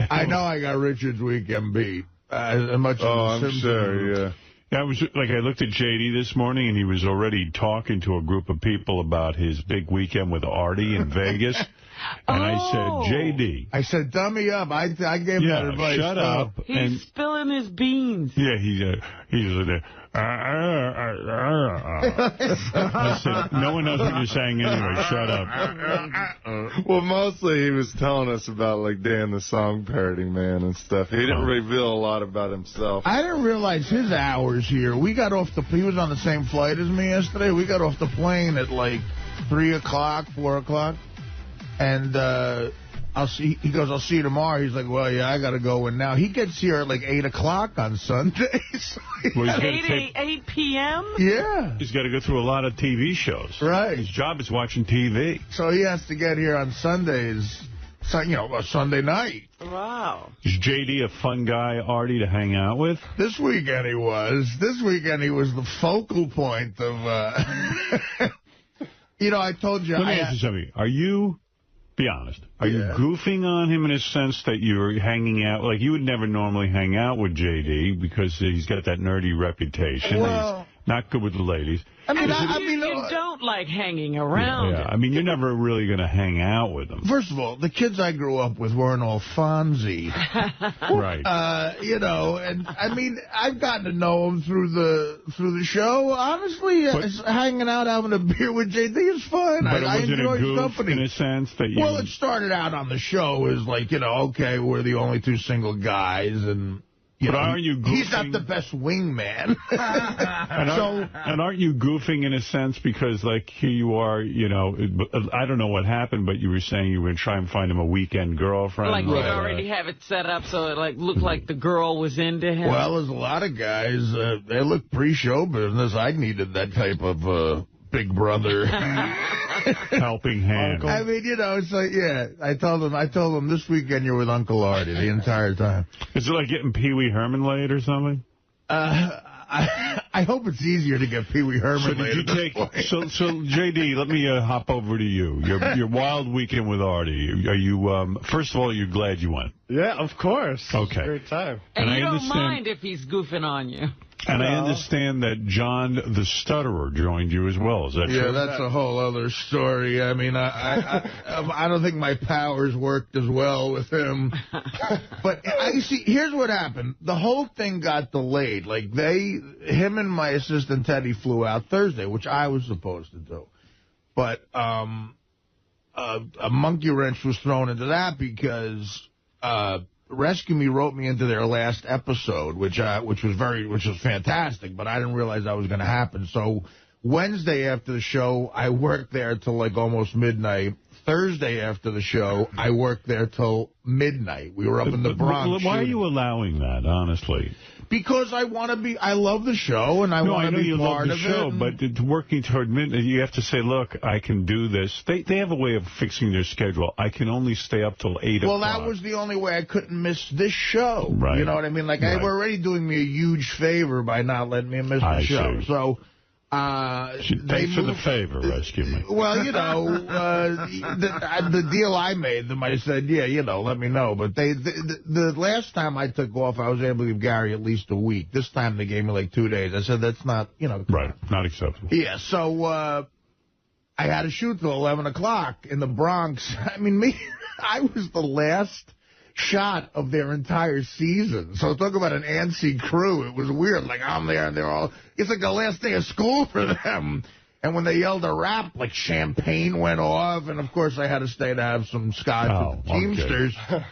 I know I got Richard's weekend beat. As much as I'm sure, yeah. Yeah, I looked at J.D. this morning, and he was already talking to a group of people about his big weekend with Artie in Vegas. And I said, J.D. I said, dummy up. I gave him that advice. Shut up. He's spilling his beans. Yeah, he's I said, no one knows what you're saying anyway. Shut up. Well, mostly he was telling us about, like, Dan the Song Parody Man and stuff. He didn't reveal a lot about himself. I didn't realize his hours here. We got off he was on the same flight as me yesterday. We got off the plane at, like, 3 o'clock, 4 o'clock. And he goes, I'll see you tomorrow. He's like, well, yeah, I got to go in now. He gets here at like 8 o'clock on Sundays. Well, 8 p.m.? Yeah. He's got to go through a lot of TV shows. Right. His job is watching TV. So he has to get here on Sundays, a Sunday night. Wow. Is J.D. a fun guy, Artie, to hang out with? This weekend he was. This weekend he was the focal point of, I told you. Let me ask you something. Are you... Be honest. Are you goofing on him in a sense that you're hanging out? Like, you would never normally hang out with J.D. because he's got that nerdy reputation. Well, he's not good with the ladies. I mean, you don't like hanging around. Yeah, I mean, you're never really going to hang out with them. First of all, the kids I grew up with weren't all Fonzie. Right. And I mean, I've gotten to know them through the show. Honestly, hanging out, having a beer with J.D. is fun. But I enjoy his company. In a sense that you... Well, it started out on the show as like, okay, we're the only two single guys, and... aren't you goofing? He's not the best wingman. and aren't you goofing in a sense because, like, here you are, I don't know what happened, but you were saying you were going to try and find him a weekend girlfriend. Like, you'd already have it set up so it, like, looked like the girl was into him? Well, there's a lot of guys, they look pre-show business. I needed that type of big brother. Helping hand. I mean, it's like, I told them this weekend you're with Uncle Artie the entire time. Is it like getting Pee Wee Herman laid or something? I hope it's easier to get Pee Wee Herman laid. So J.D., let me hop over to you. Your wild weekend with Artie. Are you, first of all, you're glad you went? Yeah, of course. Okay. Great time. And you don't mind if he's goofing on you. And I understand that John the Stutterer joined you as well. Is that true? Yeah, that's a whole other story. I mean, I don't think my powers worked as well with him. But you see, here's what happened. The whole thing got delayed. Like, him and my assistant Teddy flew out Thursday, which I was supposed to do. But a monkey wrench was thrown into that because... Rescue Me wrote me into their last episode, which was fantastic, but I didn't realize that was going to happen. So Wednesday after the show, I worked there till like almost midnight. Thursday after the show, I worked there till midnight. We were up in the Bronx. Why are you allowing that, honestly? Because I love the show, and I want to be part of it. I know you love the show, but working toward midnight, you have to say, look, I can do this. They have a way of fixing their schedule. I can only stay up till 8 o'clock. Well, that was the only way I couldn't miss this show. Right. You know what I mean? Like, they were already doing me a huge favor by not letting me miss the show. See. So... Thanks for the favor, Rescue Me. Well, the deal I made them, I said, let me know. But the last time I took off, I was able to give Gary at least a week. This time they gave me like 2 days. I said, that's not, Right, not acceptable. Yeah, so I had to shoot till 11 o'clock in the Bronx. I mean, I was the last shot of their entire season. So talk about an antsy crew. It was weird. Like, I'm there, and they're all... It's like the last day of school for them. And when they yelled a rap, like, champagne went off. And, of course, I had to stay to have some scotch with the Teamsters. Okay.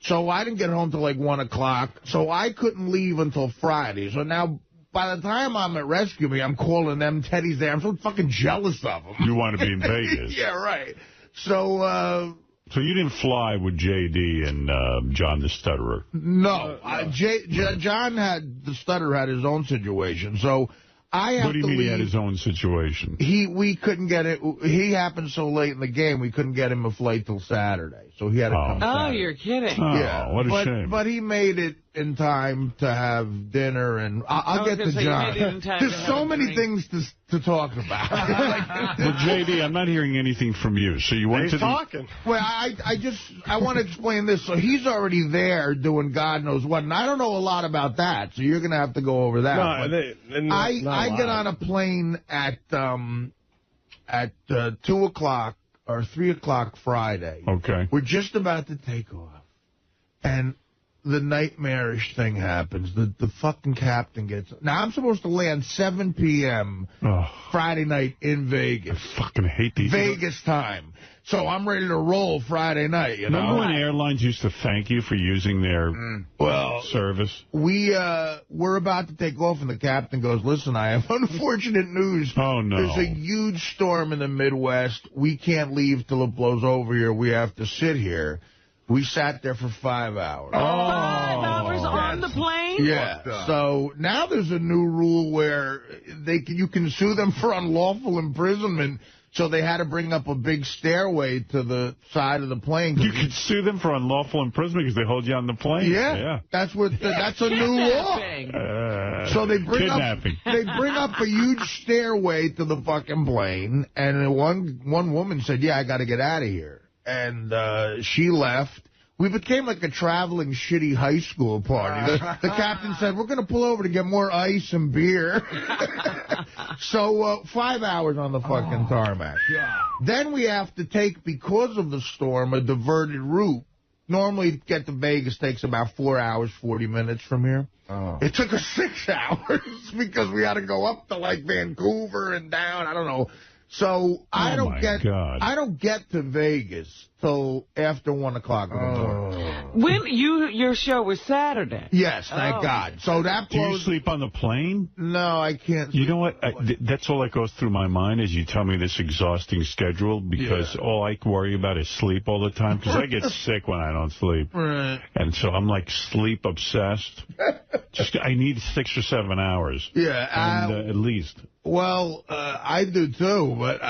So I didn't get home till, like, 1 o'clock. So I couldn't leave until Friday. So now... By the time I'm at Rescue Me, I'm calling them. Teddy's there. I'm so fucking jealous of them. You want to be in Vegas. Yeah, right. So... So you didn't fly with J.D. and John the Stutterer? No. John the Stutterer had his own situation. So I have to leave. What do you mean he had his own situation? We couldn't get it. He happened so late in the game, we couldn't get him a flight till Saturday. So he had to come Saturday. Oh, you're kidding. Oh, yeah. What a shame. But he made it. in time to have dinner, and I'll get to John. There's so many things to talk about. Well, J.D., I'm not hearing anything from you. So you went to talking. Well, I want to explain this. So he's already there doing God knows what, and I don't know a lot about that, so you're going to have to go over that. No, I get on a plane at 2 o'clock or 3 o'clock Friday. Okay. We're just about to take off, and the nightmarish thing happens. The fucking captain gets... Now, I'm supposed to land 7 p.m. Friday night in Vegas. I fucking hate these. Vegas time. So I'm ready to roll Friday night, you know? Remember when airlines used to thank you for using their service? We're about to take off, and the captain goes, listen, I have unfortunate news. Oh, no. There's a huge storm in the Midwest. We can't leave till it blows over here. We have to sit here. We sat there for 5 hours. 5 hours on the plane? Yeah. So now there's a new rule where you can sue them for unlawful imprisonment. So they had to bring up a big stairway to the side of the plane. You could sue them for unlawful imprisonment because they hold you on the plane. Yeah. That's a new law. So they bring up a huge stairway to the fucking plane, and one woman said, "Yeah, I got to get out of here." And she left. We became like a traveling shitty high school party. The captain said, we're going to pull over to get more ice and beer. So 5 hours on the fucking tarmac. Then we have to take, because of the storm, a diverted route. Normally, to get to Vegas takes about 4 hours, 40 minutes from here. It took us 6 hours because we had to go up to, like, Vancouver and down. I don't know. So I don't get to Vegas till after 1 o'clock in the morning. When your show was Saturday? Yes, thank God. So that do you sleep on the plane? No, I can't. You know what? That's all that goes through my mind as you tell me this exhausting schedule, because all I worry about is sleep all the time, because I get sick when I don't sleep. Right. And so I'm like sleep obsessed. I need 6 or 7 hours. Yeah. At least. Well, I do too, but,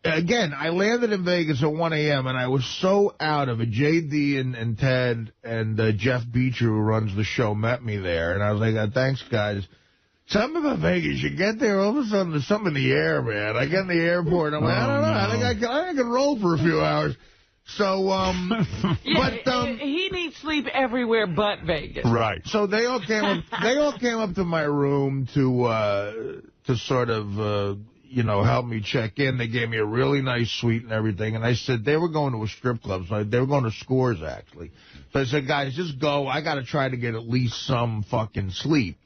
again, I landed in Vegas at 1 a.m., and I was so out of it. J.D. and Ted and Jeff Beecher, who runs the show, met me there, and I was like, thanks, guys. Something about Vegas, you get there, all of a sudden there's something in the air, man. I get in the airport, and I'm like, I don't know, I think I can roll for a few hours. So, he needs sleep everywhere but Vegas. Right. So they all came up to my room to sort of, help me check in. They gave me a really nice suite and everything. And I said, they were going to a strip club. So they were going to Scores, actually. So I said, guys, just go. I got to try to get at least some fucking sleep.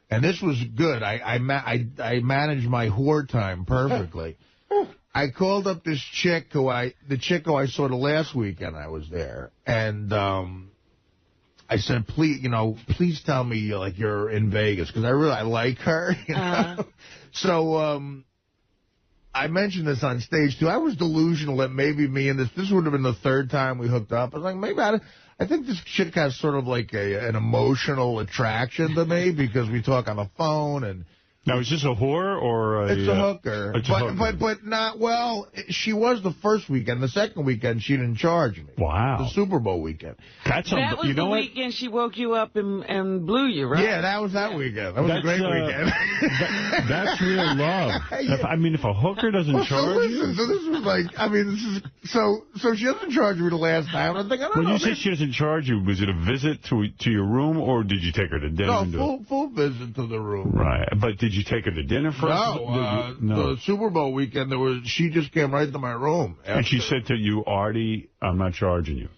And this was good. I managed my whore time perfectly. I called up this chick the chick who I saw the last weekend I was there, and I said, please tell me like you're in Vegas, because I like her. You know? So I mentioned this on stage too. I was delusional that maybe me and this would have been the third time we hooked up. I was like, maybe I think this chick has sort of like an emotional attraction to me because we talk on the phone and. Now, is this a whore or It's a hooker. But not, well, she was the first weekend. The second weekend, she didn't charge me. Wow. The Super Bowl weekend. That was the weekend she woke you up and blew you, right? Yeah, that was that weekend. That was a great weekend. That's real love. If a hooker doesn't charge you. So this was like, so she doesn't charge me the last time. I'm thinking, when you say she doesn't charge you, was it a visit to your room, or did you take her to dinner? No, full visit to the room. Right. But did you take her to dinner first? No. The Super Bowl weekend, she just came right to my room. And she said to you, Artie, I'm not charging you.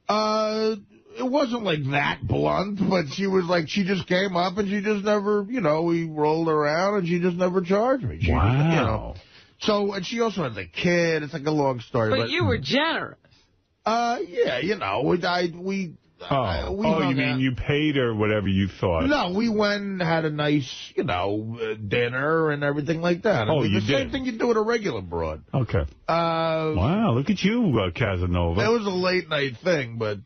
It wasn't like that blunt, but she was like, she just came up and she just never, we rolled around and she just never charged me. Wow. So, and she also had the kid. It's like a long story. But you were generous. Yeah, we you mean you paid her whatever you thought? No, we went and had a nice, dinner and everything like that. You did? The same thing you do at a regular broad. Okay. Wow, look at you, Casanova. It was a late night thing, but,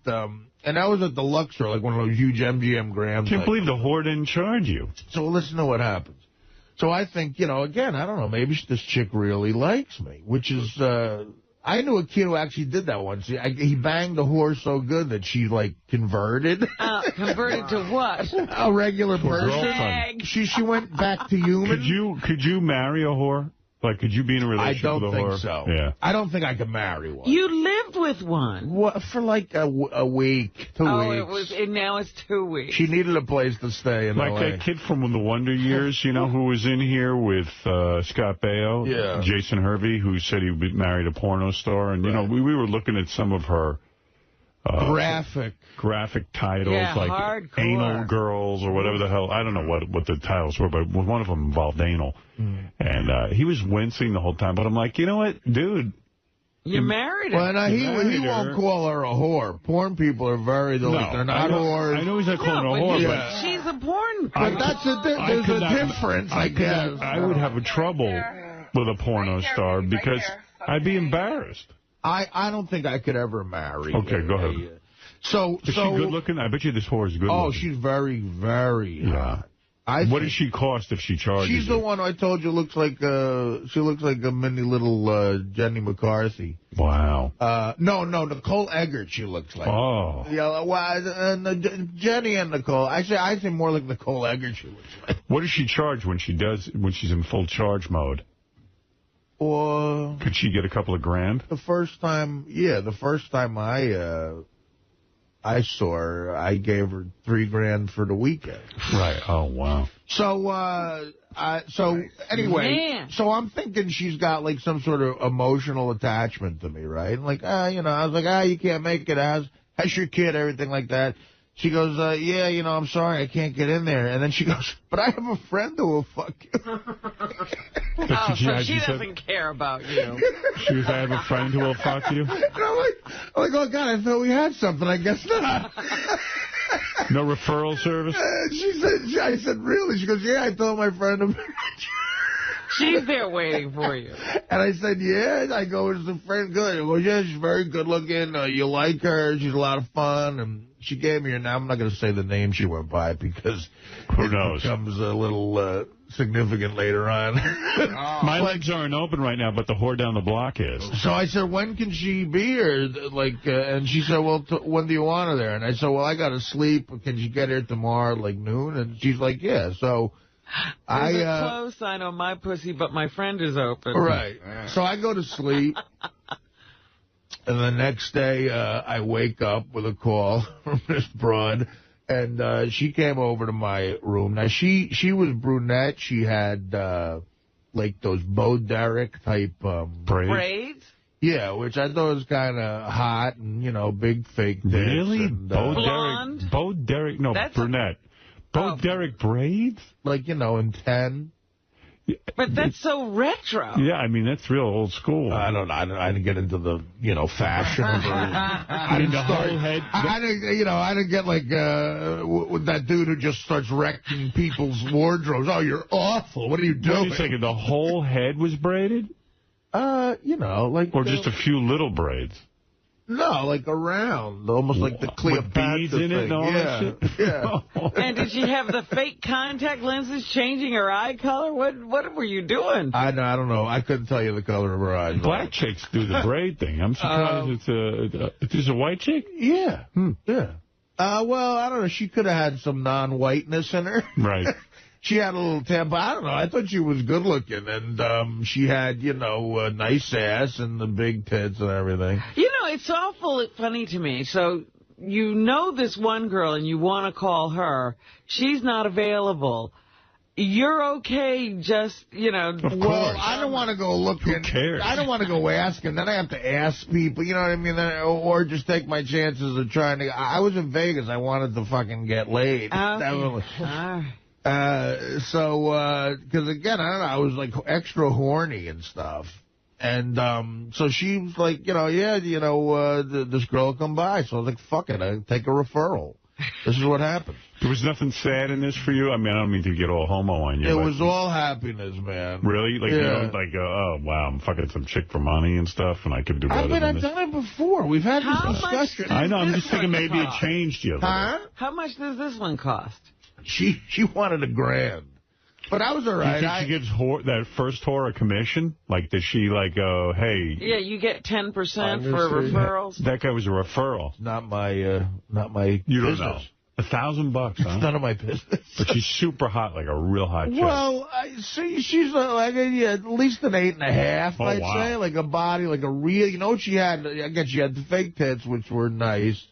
and that was at the Luxor, like one of those huge MGM Grand. I can't believe the whore didn't charge you. So listen to what happens. So I think, again, I don't know, maybe this chick really likes me, which is, I knew a kid who actually did that once. He banged the whore so good that she, like, converted. Converted to what? A regular person. She went back to human. Could you marry a whore? Like, could you be in a relationship with a whore? I don't think so. Yeah. I don't think I could marry one. You lived with one. What, for like a week, 2 weeks. And now it's 2 weeks. She needed a place to stay in Like LA. that kid from the Wonder Years, you know, who was in here with '𝗪𝗿𝗍, yeah. Jason Hervey, who said he married a porno star. And, you know, we were looking at some of her graphic titles, like hardcore. Anal Girls or whatever the hell. I don't know what the titles were, but one of them involved anal. And he was wincing the whole time. But I'm like, you know what, dude? You married her. Well, no, he won't call her a whore. Porn people are very, they're not whores. I know he's not calling her a whore, but she's a porn. But there's a difference, I guess. I would have a trouble with a porno star because I'd be embarrassed. I don't think I could ever marry. Okay, go ahead. So is she good looking? I bet you this whore is good looking. Oh, she's very, very hot. What does she cost if she charges She's the one I told you looks like she looks like a mini little Jenny McCarthy. Wow. No, Nicole Eggert she looks like. Oh. Yeah, well, Jenny and Nicole. Actually, I think more like Nicole Eggert she looks like. What does she charge when she's in full charge mode? Or could she get a couple of grand? The first time I saw her, I gave her $3 grand for the weekend. Right. Oh, wow. So anyway, so I'm thinking she's got like some sort of emotional attachment to me, right? Like, you know, I was like, you can't make it. How's your kid? Everything like that. She goes, yeah, you know, I'm sorry, I can't get in there. And then she goes, but I have a friend who will fuck you. So she doesn't care about you. She goes, I have a friend who will fuck you? And I'm like, oh, God, I thought we had something. I guess not. No referral service? I said, really? She goes, yeah, I told my friend about you. She's there waiting for you. And I said, yeah. I go, is the friend good? I go, yeah, she's very good looking. You like her. She's a lot of fun. And she gave me her name. I'm not going to say the name she went by because who knows? It becomes a little significant later on. My legs aren't open right now, but the whore down the block is. So I said, when can she be here? And she said, well, when do you want her there? And I said, well, I got to sleep. Can she get here tomorrow, like noon? And she's like, yeah. So there's a close sign on my pussy, but my friend is open. Right. So I go to sleep. And the next day, I wake up with a call from this broad, and she came over to my room. Now, she was brunette. She had, like, those Bo Derek type braids? Yeah, which I thought was kind of hot and, you know, big fake tits. Really? And, blonde? Bo Derek, no, brunette. Bo Derek braids? Like, you know, in 10. But that's so retro. Yeah, I mean, that's real old school. I don't know. I didn't get into the, you know, fashion. I didn't I didn't get like with that dude who just starts wrecking people's wardrobes. Oh, you're awful. What are you doing? Wait a second. The whole head was braided? You know, like... Or just a few little braids? No, like around, almost like the Cleopatra beads in thing. It and all that shit? Yeah. And did she have the fake contact lenses changing her eye color? What were you doing? I don't know. I couldn't tell you the color of her eyes. Black chicks do the braid thing. I'm surprised it's a white chick? Yeah. Yeah. Well, I don't know. She could have had some non-whiteness in her. Right. She had a little tan, but I don't know. I thought she was good looking, and she had, you know, a nice ass and the big tits and everything. You know, it's awful funny to me. So you know this one girl and you want to call her. She's not available. You're okay just, you know. Well, I don't want to go looking. Who cares? I don't want to go asking. Then I have to ask people, you know what I mean? Or just take my chances of trying to. I was in Vegas. I wanted to fucking get laid. Okay. Because again, I don't know, I was like extra horny and stuff. And so she was like, you know, yeah, you know, this girl will come by. So I was like, fuck it, I'll take a referral. This is what happened. There was nothing sad in this for you? I mean, I don't mean to get all homo on you. It was all happiness, man. Really? Like, you know, like, oh, wow, I'm fucking some chick for money and stuff, and I could do better than this. I've done it before. We've had this discussion. I know, I'm just thinking maybe it changed you. Huh? How much does this one cost? She wanted $1,000. But I was all right. Do you think she gives that first whore a commission? Like, does she, like, go, hey... Yeah, you get 10% for referrals. That guy was a referral. Not my You don't know. $1,000, huh? It's none of my business. But she's super hot, like a real hot chick. Well, she's like at least an 8.5, I'd say. Like a body, like a real... You know what she had? Again, she had the fake tits, which were nice.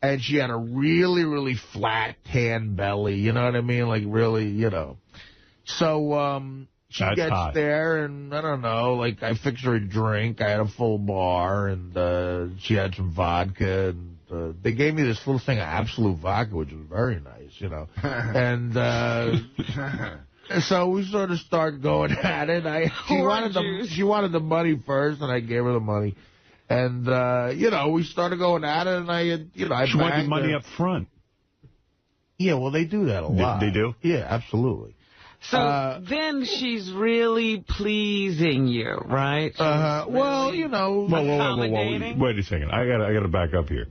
And she had a really, really flat, tan belly. You know what I mean? Like, really, you know. So, she gets there, and I don't know, like, I fixed her a drink. I had a full bar, and she had some vodka, and they gave me this little thing of Absolute vodka, which was very nice, you know. And so we sort of started going at it. She wanted the money first, and I gave her the money. And, you know, we started going at it, and I she wanted money up front. Yeah, well, they do that a lot. They do? Yeah, absolutely. So then she's really pleasing you, right? Well, you know. Accommodating. Wait a second. I gotta back up here.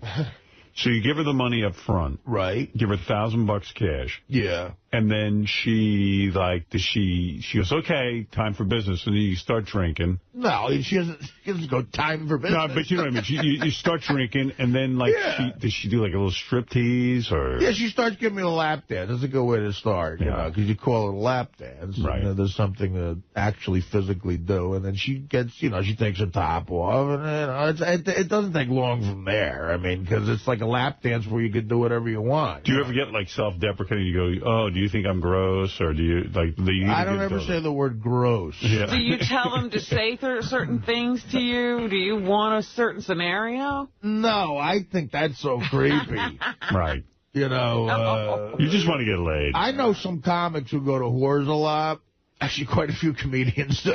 So you give her the money up front. Right. Give her $1,000 cash. Yeah. And then she goes, okay, time for business. And then you start drinking. No, she doesn't go time for business. No, but you know what I mean. You start drinking, and then, like, does she do, like, a little striptease? Or? Yeah, she starts giving me a lap dance. That's a good way to start, you know, because you call it a lap dance. Right. And there's something to actually physically do. And then she gets, you know, she takes her top off. And, you know, it doesn't take long from there. I mean, because it's like a lap dance where you can do whatever you want. Do you ever get, like, self-deprecating? You go, oh, do you think I'm gross? Or do you, like... I don't ever say the word gross. Yeah. Do you tell them to say certain things to you? Do you want a certain scenario? No, I think that's so creepy. Right. You know... you just want to get laid. I know some comics who go to whores a lot. Actually, quite a few comedians do.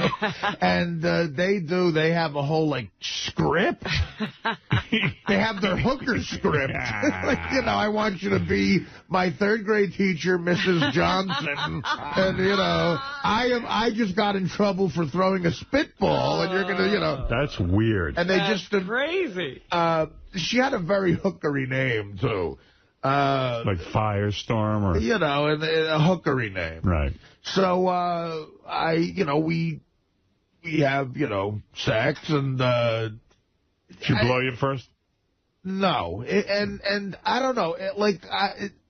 And they have a whole, like, script. They have their hooker script. Like, you know, I want you to be my third-grade teacher, Mrs. Johnson. And, you know, I just got in trouble for throwing a spitball, and you're going to, you know. That's weird. And that's crazy. She had a very hookery name, too. Like Firestorm or... You know, and a hookery name. Right. So, you know, we have, you know, sex, and... She blow you first? No. And I don't know.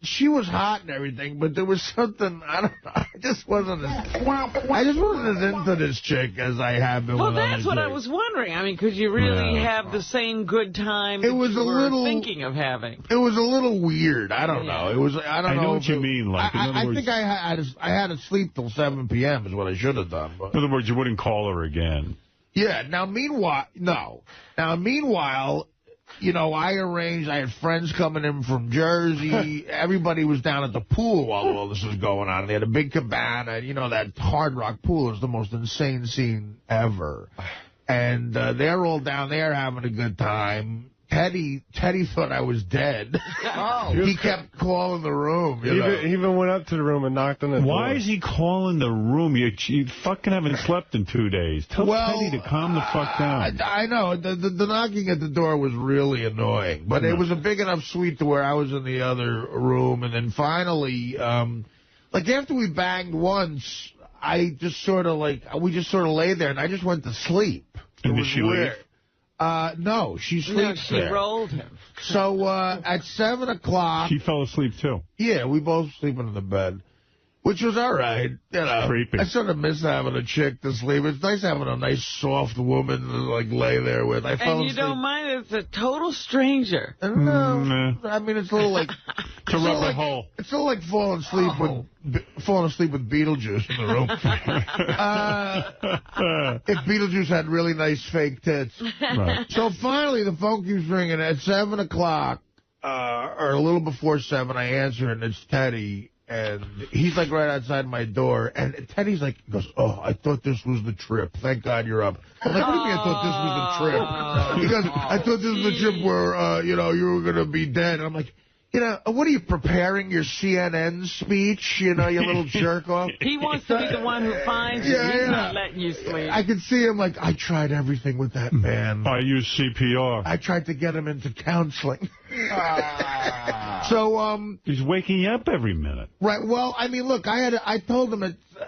She was hot and everything, but there was something, I don't know. I just wasn't as into this chick as I have been. Well, that's what I was wondering. I mean, could you really have the same good time that you were thinking of having? It was a little weird. I don't know. It was. I know what you mean. Like, I think I had to sleep till 7 p.m. is what I should have done. But. In other words, you wouldn't call her again. Yeah. Now, meanwhile, you know, I had friends coming in from Jersey. Everybody was down at the pool while all this was going on. They had a big cabana. You know, that Hard Rock pool is the most insane scene ever. And they're all down there having a good time. Teddy thought I was dead. Oh. He kept calling the room. He even went up to the room and knocked on the door. Why is he calling the room? You fucking haven't slept in 2 days. Tell Teddy to calm the fuck down. I know. The knocking at the door was really annoying. But it was a big enough suite to where I was in the other room. And then finally, like after we banged once, we just sort of lay there and I just went to sleep. And did she leave? No, she sleeps there. She rolled him. So at 7 o'clock... She fell asleep, too. Yeah, we both sleeping in the bed, which was all right. You know, creepy. I sort of miss having a chick to sleep. It's nice having a nice, soft woman to, like, lay there with. And you don't mind it's a total stranger. No. I mean, it's a little like... to rub a hole. It's a little like falling asleep with Beetlejuice in the room. If Beetlejuice had really nice fake tits. Right. So finally, the phone keeps ringing at 7 o'clock, or a little before 7. I answer, and it's Teddy. And he's, like, right outside my door. And Teddy's like, oh, I thought this was the trip. Thank God you're up. I'm like, what do you mean I thought this was the trip? Because I thought this was the trip where, you know, you were going to be dead. And I'm like, you know, what are you, preparing your CNN speech? You know, you little jerk off. He wants to be the one who finds you. He's not letting you sleep. I can see him like, I tried everything with that man. I used CPR. I tried to get him into counseling. So, he's waking you up every minute. Right. Well, I mean, look, I told him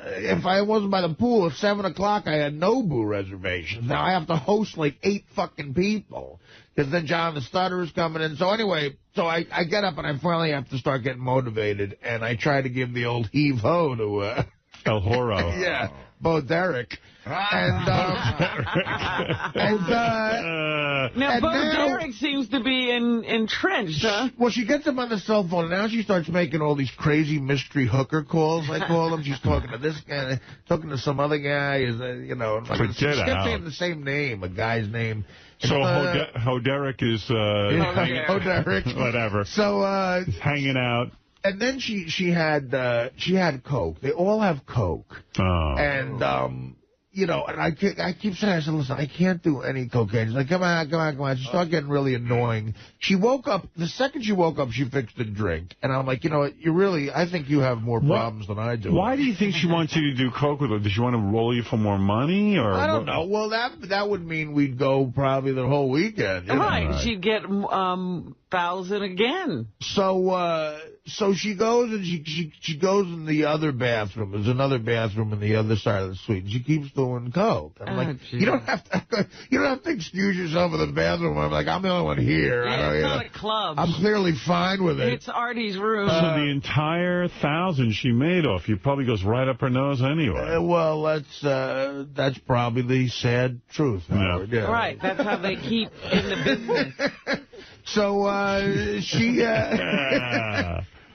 if I wasn't by the pool at 7 o'clock, I had Nobu reservations. Now I have to host like 8 fucking people because then John the Stutterer's coming in. So anyway, so I get up and I finally have to start getting motivated, and I try to give the old heave-ho to El Horo. Yeah, Bo Derek. And now, Bo Derek seems to be entrenched, huh? Well, she gets him on the cell phone, and now she starts making all these crazy mystery hooker calls, I call them. She's talking to this guy, talking to some other guy, you know. She kept saying the same name, a guy's name. So Hoderick is Hoderick. Whatever. So hanging out. And then she had coke. They all have coke. Oh. And you know, and I keep saying, I said, listen, I can't do any cocaine. She's like, come on. She started getting really annoying. She woke up, the second she woke up, she fixed a drink. And I'm like, you know what, I think you have more problems than I do. Why do you think she wants you to do coke with her? Does she want to roll you for more money? Or I don't know. Well, that would mean we'd go probably the whole weekend. You know? Right. She'd get 1,000 again. So she goes and she goes in the other bathroom. There's another bathroom in the other side of the suite. And she keeps doing coke. I'm like, you don't have to excuse yourself in the bathroom. I'm like, I'm the only one here. Yeah, it's not a club. I'm clearly fine with it. It's Artie's room. So the entire 1,000 she made off you probably goes right up her nose anyway. Well, that's probably the sad truth, Howard. Yeah. Right. That's how they keep in the business. So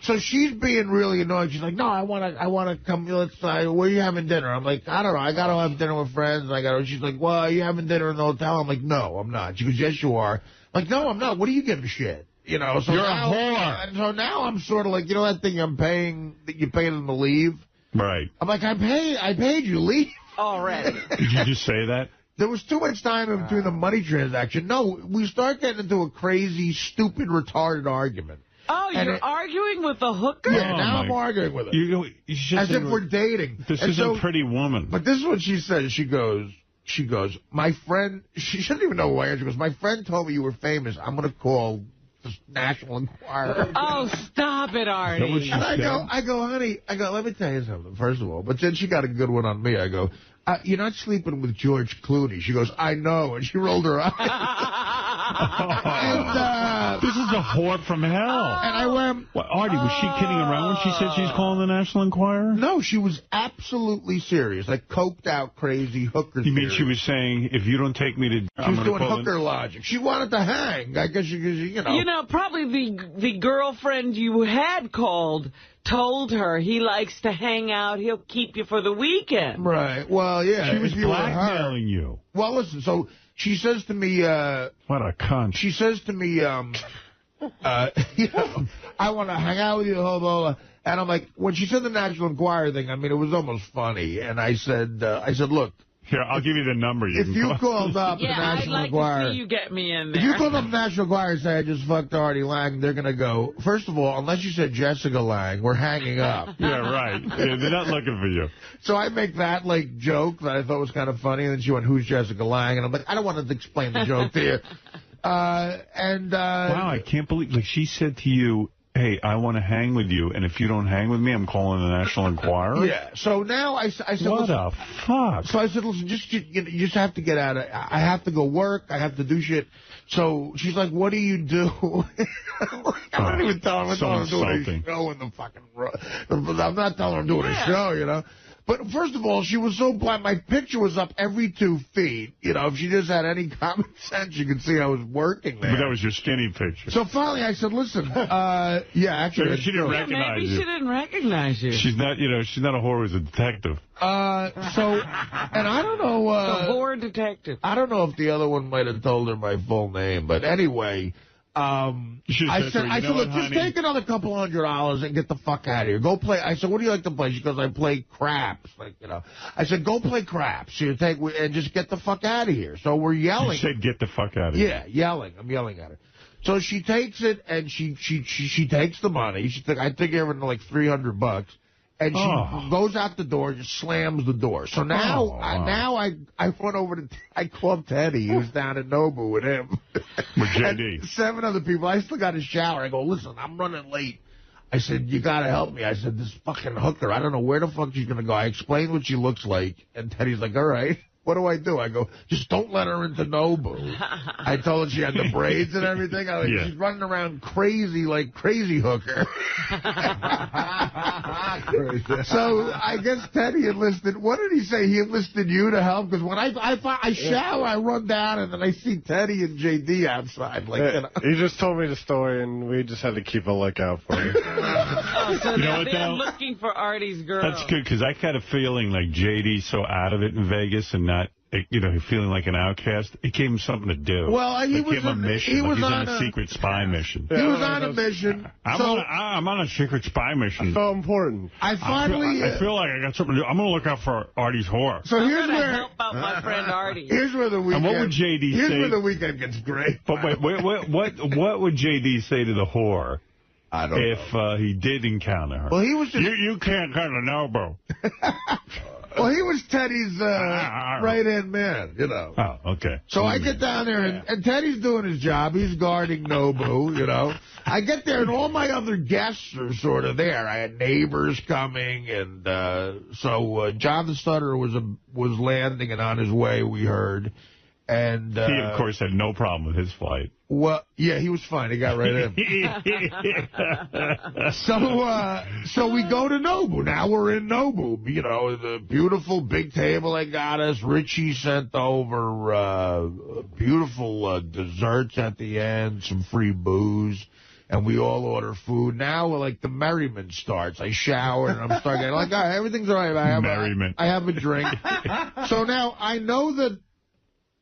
so she's being really annoying. She's like, no, I want to come. Where are you having dinner? I'm like, I don't know. I got to have dinner with friends. She's like, well, are you having dinner in the hotel? I'm like, no, I'm not. She goes, yes, you are. I'm like, no, I'm not. What do you give a shit? You know, so you're now, a whore. And so now I'm sort of like, you know that thing I'm paying, that you pay them to leave? Right. I'm like, I paid you to leave. Already. Did you just say that? There was too much time in between the money transaction. No, we start getting into a crazy, stupid, retarded argument. Oh, you're arguing with a hooker? Yeah, now I'm arguing with her. As if we're dating. This is a Pretty Woman. But this is what she says. She goes, my friend, she doesn't even know who I am. She goes, my friend told me you were famous. I'm going to call the National Enquirer. Oh, stop it, Artie. And I go, honey, let me tell you something, first of all. But then she got a good one on me. I go, you're not sleeping with George Clooney. She goes, I know. And she rolled her eyes. This is a whore from hell. And I went... What, Artie, was she kidding around when she said she's calling the National Enquirer? No, she was absolutely serious. Like, coked out, crazy hooker You mean she was saying, if you don't take me to... She was doing hooker logic. She wanted to hang. I guess you know. You know, probably the girlfriend you had called told her he likes to hang out. He'll keep you for the weekend. Right. Well, yeah. She was blackmailing you. Well, listen, so she says to me... what a cunt. She says to me, you know, I want to hang out with you, blah, blah, blah. And I'm like, when she said the National Enquirer thing, I mean, it was almost funny. And I said, look. Here, I'll give you the number. If you called up the National Enquirer. To see you get me in there. If you called up the National Enquirer and say, I just fucked Artie Lang, they're going to go, first of all, unless you said Jessica Lang, we're hanging up. Yeah, right. Yeah, they're not looking for you. So I make that, like, joke that I thought was kind of funny. And then she went, who's Jessica Lang? And I'm like, I don't want to explain the joke to you. Wow, I can't believe, like, she said to you, hey, I want to hang with you, and if you don't hang with me, I'm calling the National Enquirer? Yeah. So now I said, what the fuck? So I said, listen, you just have to get out of, I have to go work, I have to do shit. So she's like, what do you do? I don't even tell her I'm doing a show in the fucking, I'm not telling her I'm doing a show, you know. But first of all, she was so blind. My picture was up every 2 feet. You know, if she just had any common sense, you could see I was working there. But that was your skinny picture. So finally I said, listen, yeah, actually. Maybe she didn't recognize you. Maybe she didn't recognize you. She's not, you know, she's not a whore who's a detective. And I don't know. The whore detective. I don't know if the other one might have told her my full name, but anyway. I said, look, just take another couple $100 and get the fuck out of here. Go play. I said, what do you like to play? She goes, I play craps. Like, you know. I said, go play craps. And just get the fuck out of here. So we're yelling. You said, get the fuck out of here. Yeah, yelling. I'm yelling at her. So she takes it and she takes the money. I think I gave her like $300. And she goes out the door, just slams the door. So now, I went over to, I called Teddy, who's down in Nobu with him. With JD. And 7 other people. I still got a shower. I go, listen, I'm running late. I said, you got to help me. I said, this fucking hooker, I don't know where the fuck she's going to go. I explained what she looks like, and Teddy's like, all right. What do I do? I go, just don't let her into Nobu. I told her she had the braids and everything. I was like, she's running around crazy, like crazy hooker. So I guess Teddy enlisted, what did he say? He enlisted you to help? Because when I shower, I run down, and then I see Teddy and JD outside. Like, He just told me the story, and we just had to keep a lookout for you. So you know they're looking for Artie's girl. That's good, because I got a feeling like JD's so out of it in Vegas and not, you know, feeling like an outcast. It gave him something to do. Well, he was on a mission. He was on a secret spy mission. He was on a mission. I'm on a secret spy mission. So important. I feel like I got something to do. I'm going to look out for Artie's whore. So here's where help out my friend Artie. Here's where the weekend. And what would JD say? Here's where the weekend gets great. But wait, what would JD say to the whore? I don't know. If he did encounter her? Well, he was just... You can't kind of know, bro. Well, he was Teddy's right-hand man, you know. Oh, okay. So I get down there, and Teddy's doing his job. He's guarding Nobu, you know. I get there, and all my other guests are sort of there. I had neighbors coming, and so John the Stutterer was landing and on his way, we heard. And he, of course, had no problem with his flight. Well, yeah, he was fine. He got right in. So we go to Nobu. Now we're in Nobu. You know, the beautiful big table they got us. Richie sent over beautiful desserts at the end, some free booze. And we all order food. Now, like, the merriment starts. I shower, and I'm starting like, all right, everything's all right. I have a drink. So now I know that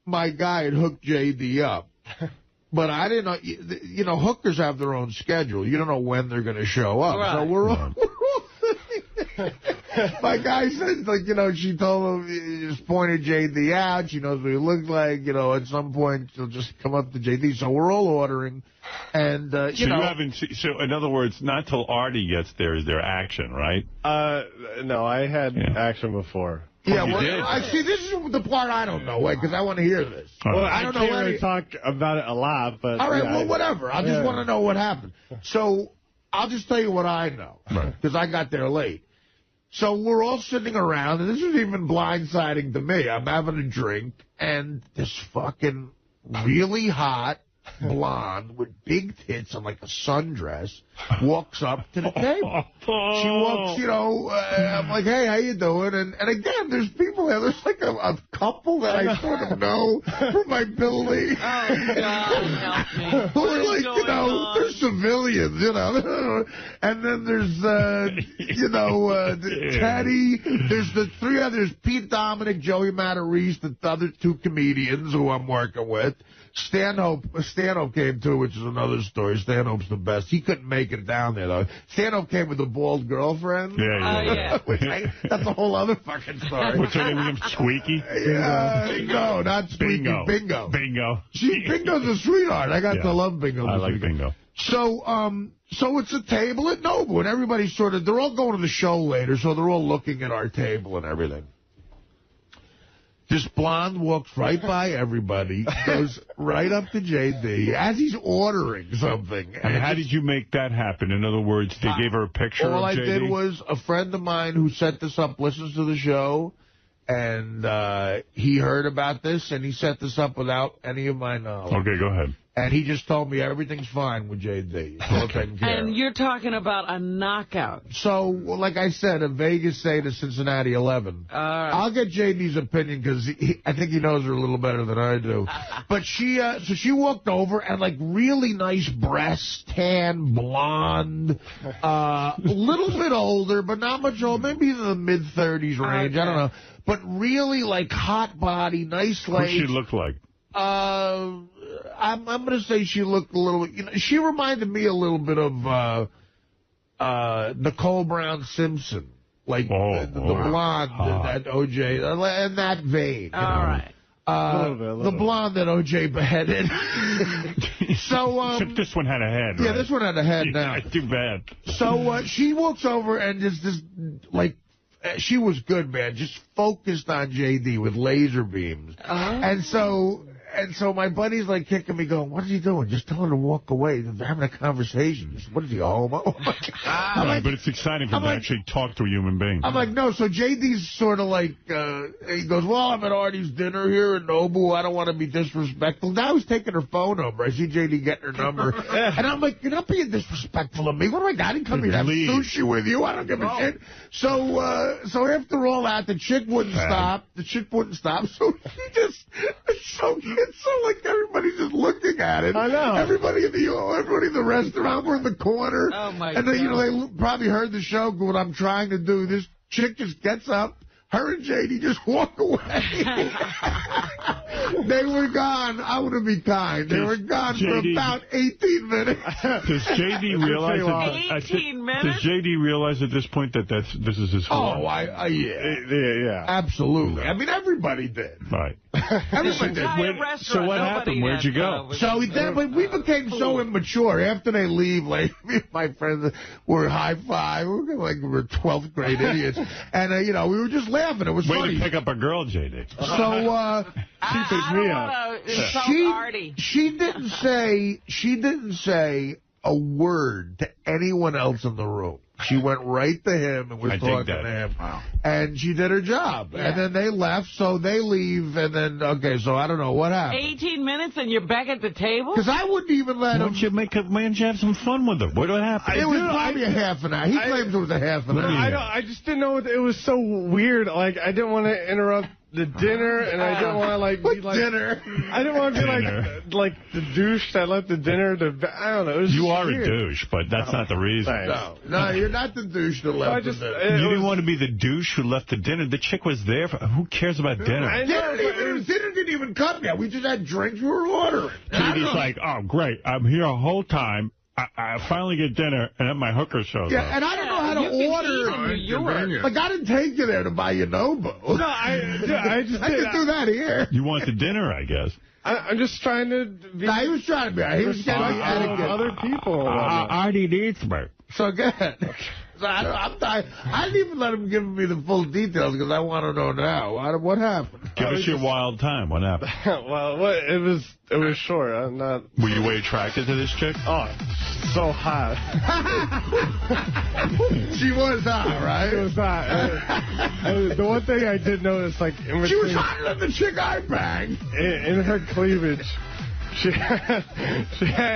my guy had hooked JD up, but I didn't know, you know, hookers have their own schedule. You don't know when they're going to show up. Right. So we're all my guy said, like, you know, she told him, just pointed JD out. She knows what he looks like. You know, at some point, she'll just come up to JD. So we're all ordering. And, you know. So, in other words, not till Artie gets there is there action, right? No, I had action before. Yeah, well, see, this is the part I don't know, because I want to hear this. Well, I don't know. Really talk about it a lot, but all right, well, whatever. I just want to know what happened. So I'll just tell you what I know, because I got there late. So we're all sitting around, and this is even blindsiding to me. I'm having a drink, and this fucking really hot blonde with big tits and like a sundress walks up to the table. She walks, you know, I'm like, hey, how you doing? And again, there's people there. There's like a couple that I sort of know from my building. Oh, God, help me. Who are like, you know, they're civilians, you know. And then there's, you know, Teddy. There's the three others, Pete Dominic, Joey Matarese, the other two comedians who I'm working with. Stanhope came too, which is another story. Stanhope's the best. He couldn't make it down there, though. Stanhope came with a bald girlfriend. Yeah. That's a whole other fucking story. What's her name? Squeaky? No, not Squeaky. Bingo. Bingo. Bingo's a sweetheart. I got to love Bingo. I like Bingo. So it's a table at Nobu, and everybody's sort of, they're all going to the show later, so they're all looking at our table and everything. This blonde walks right by everybody, goes right up to JD as he's ordering something. And how did you make that happen? In other words, they gave her a picture of JD? All I did was a friend of mine who set this up listens to the show, and he heard about this, and he set this up without any of my knowledge. Okay, go ahead. And he just told me everything's fine with JD. It's all taken care of. And you're talking about a knockout. So, like I said, a Vegas say to Cincinnati 11. I'll get JD's opinion because I think he knows her a little better than I do. But so she walked over and like really nice breasts, tan, blonde, a little bit older, but not much older, maybe in the mid-30s range. Okay. I don't know. But really like hot body, nice legs. What she look like? I'm going to say she looked a little, you know, she reminded me a little bit of Nicole Brown Simpson, like the blonde that O.J., in that vein. All right. The blonde that O.J. beheaded. So, except this one had a head, Yeah, right? this one had a head now. Too bad. So she walks over and just like, she was good, man, just focused on JD with laser beams. And so... And so my buddy's like kicking me, going, "What is he doing? Just tell him to walk away. They're having a conversation. What is he, a homo?" But it's exciting for him to actually talk to a human being. I'm like, no. So JD's sort of like, he goes, "Well, I'm at Artie's dinner here in Nobu. I don't want to be disrespectful." Now he's taking her phone number. I see JD getting her number. And I'm like, "You're not being disrespectful of me. What do I got? I didn't come here to have sushi with you. I don't give a shit." So after all that, the chick wouldn't stop. The chick wouldn't stop. So she just, it's so like everybody's just looking at it. I know. Everybody in the restaurant, we're in the corner. Oh, my God. And then, they probably heard the show, what I'm trying to do. This chick just gets up. Her and JD just walk away. They were gone. I want to be kind. They were gone for about 18 minutes. Does JD realize 18 minutes? Does JD realize at this point that this is his home? Oh, yeah. Absolutely. I mean, everybody did. Right. Everybody did. So what happened? Where'd you go? So we became so immature. After they leave, like, me and my friends were high-five. We were like we were 12th grade idiots. And, we were just laughing. It was funny. Way to pick up a girl, JD. So, she picked me up. She didn't say a word to anyone else in the room. She went right to him and was talking to him. Wow. And she did her job. Yeah. And then they left, so they leave, and then, okay, so I don't know what happened. 18 minutes and you're back at the table? Because I wouldn't even let him. Why don't you have some fun with her? What happened? It was probably a half an hour. He claims it was a half an hour. I just didn't know. It was so weird. Like, I didn't want to interrupt the dinner, and I didn't want to, be like... dinner? I didn't want to be like the douche that left the dinner to... I don't know. It was you are weird. A douche, but that's not the reason. No, you're not the douche that left the dinner. You didn't want to be the douche who left the dinner. The chick was there. Who cares about dinner? Dinner didn't even come yet. We just had drinks. We were ordering. JD's like, oh, great. I'm here a whole time. I finally get dinner, and then my hooker shows up. And I don't know how to order. Like, I didn't take you there to buy you Nobu. No, I just I could do that here. You want the dinner, I guess. I'm just trying to be... No, he was trying to be... He was getting other people. Artie needs me. So good. So I didn't even let him give me the full details because I want to know now. What happened? Give us your wild time. What happened? Well, it was short. I'm not... Were you way attracted to this chick? Oh, so hot. She was hot, right? She was hot. The one thing I did notice, like... In between, she was hotter than the chick I banged. In her cleavage... She had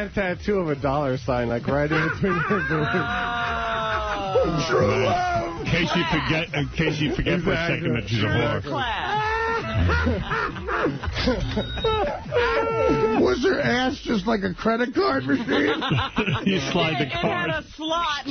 a tattoo of a $sign, like right in between her boobs. True love. In case you forget for a second that she's a whore. Was her ass just like a credit card machine? You slide the card. It had a slot.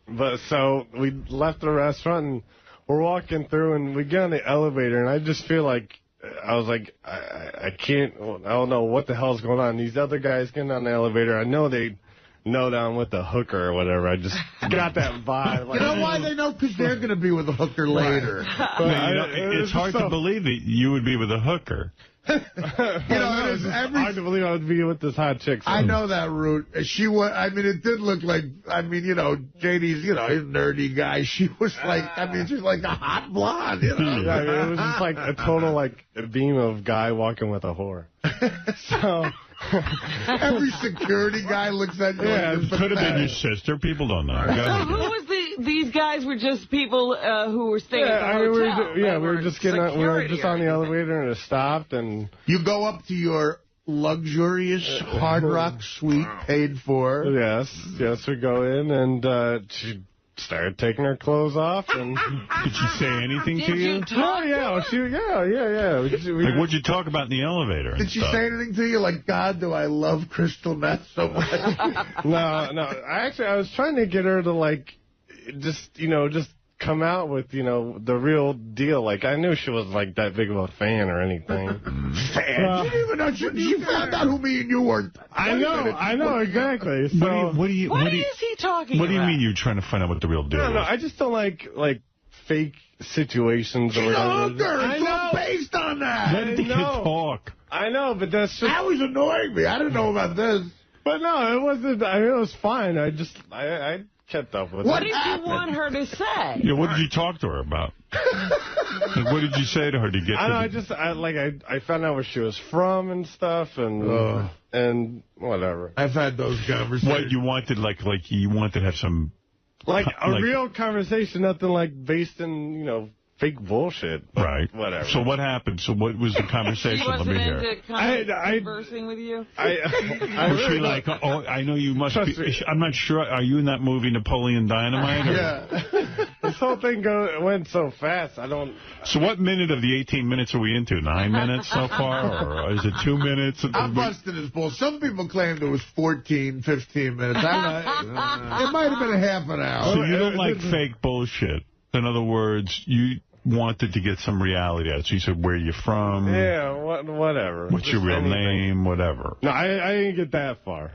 But so we left the restaurant and we're walking through and we get on the elevator and I just feel like I was like, I can't, I don't know what the hell's going on. These other guys getting on the elevator, I know they know that I'm with a hooker or whatever. I just got that vibe. Like, you know why they know? Because they're going to be with a hooker later. But, it's hard to believe that you would be with a hooker. It's hard to believe I would be with this hot chick. So. I know that, Root. She was, I mean, it did look like, I mean, JD's, he's a nerdy guy. She was like, I mean, she's like a hot blonde, Yeah, I mean, it was just like a total, like, a beam of guy walking with a whore. So... Every security guy looks at you. Yeah, it could have been your sister. People don't know. So who was these guys were just people who were staying at the hotel. We were just getting on, we were just on the elevator and it stopped and you go up to your luxurious Hard Rock suite paid for. Yes, we go in and she started taking her clothes off and did she say anything to you? Yeah. Like, what'd you talk about in the elevator? Did she say anything to you like, God, do I love crystal meth so much? No. I was trying to get her to like just come out with, the real deal. Like, I knew she wasn't like that big of a fan or anything. Fan? You didn't even know she found out who me and you were. I know, exactly. So, what is he talking about? What do you mean you're trying to find out what the real deal is? No, I just don't like fake situations or whatever. It's all based on that. Let the kid talk. I know, but that's just... That was annoying me. I didn't know about this. But no, it wasn't... I mean, it was fine. I kept up with What it. did you want her to say? Yeah, what did you talk to her about? Like, what did you say to her to get? I found out where she was from and stuff, and whatever. I've had those conversations. What you wanted, you wanted to have some, real conversation, nothing based in fake bullshit. Right. Whatever. So what happened? So what was the conversation? She wasn't Let me hear. into conversing with you? Was she like, oh, I know you must be, I'm not sure, are you in that movie Napoleon Dynamite? Or? Yeah. This whole thing went so fast, I don't... So what minute of the 18 minutes are we into? 9 minutes so far? Or is it 2 minutes? I'm busting his balls. Some people claimed it was 14, 15 minutes. It might have been a half an hour. So you don't like fake bullshit. In other words, you wanted to get some reality out. So you said, where are you from? Yeah, whatever. What's your real name? Whatever. No, I didn't get that far.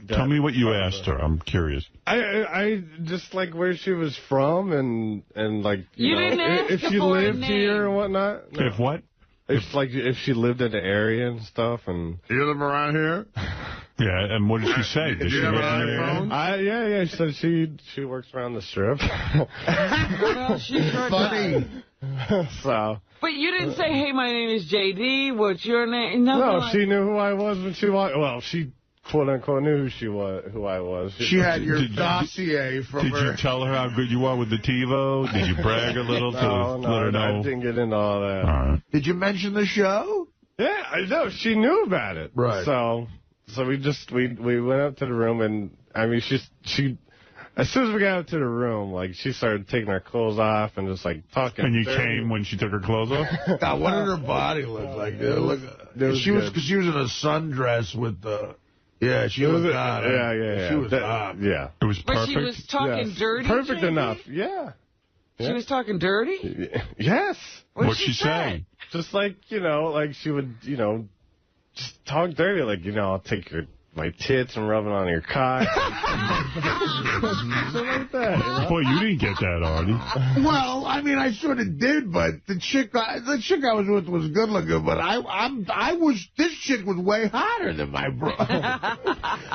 Tell me what you asked her. I'm curious. I just where she was from and you didn't ask if she lived here and whatnot. No. If what? If she lived in the area and stuff. And you live around here? Yeah, and what did she say? Did she have an iPhone? Yeah, she said she works around the strip. Well, she sure Funny. So. But you didn't say, hey, my name is J.D., what's your name? No, she knew who I was when she walked. Well, she quote-unquote knew who I was. She had your dossier from her. Did you tell her how good you are with the TiVo? Did you brag a little to let her know? I didn't get into all that. All right. Did you mention the show? Yeah, I know. She knew about it. Right. So we went up to the room, and I mean, she as soon as we got up to the room, she started taking her clothes off and just talking. And you came when she took her clothes off? God, what did her body look like? She was in a sundress with the. Yeah, she was hot. Yeah. She was hot. Yeah. It was perfect. But she was talking dirty? Perfect J.D.? enough, yeah. She was talking dirty? Yes. What'd she say? Just she would, just talk dirty, I'll take my tits and rub it on your cock. Something like that. Boy, you didn't get that, Artie. Well, I mean, I sort of did, but the chick I was with was good looking, but this chick was way hotter than my bro.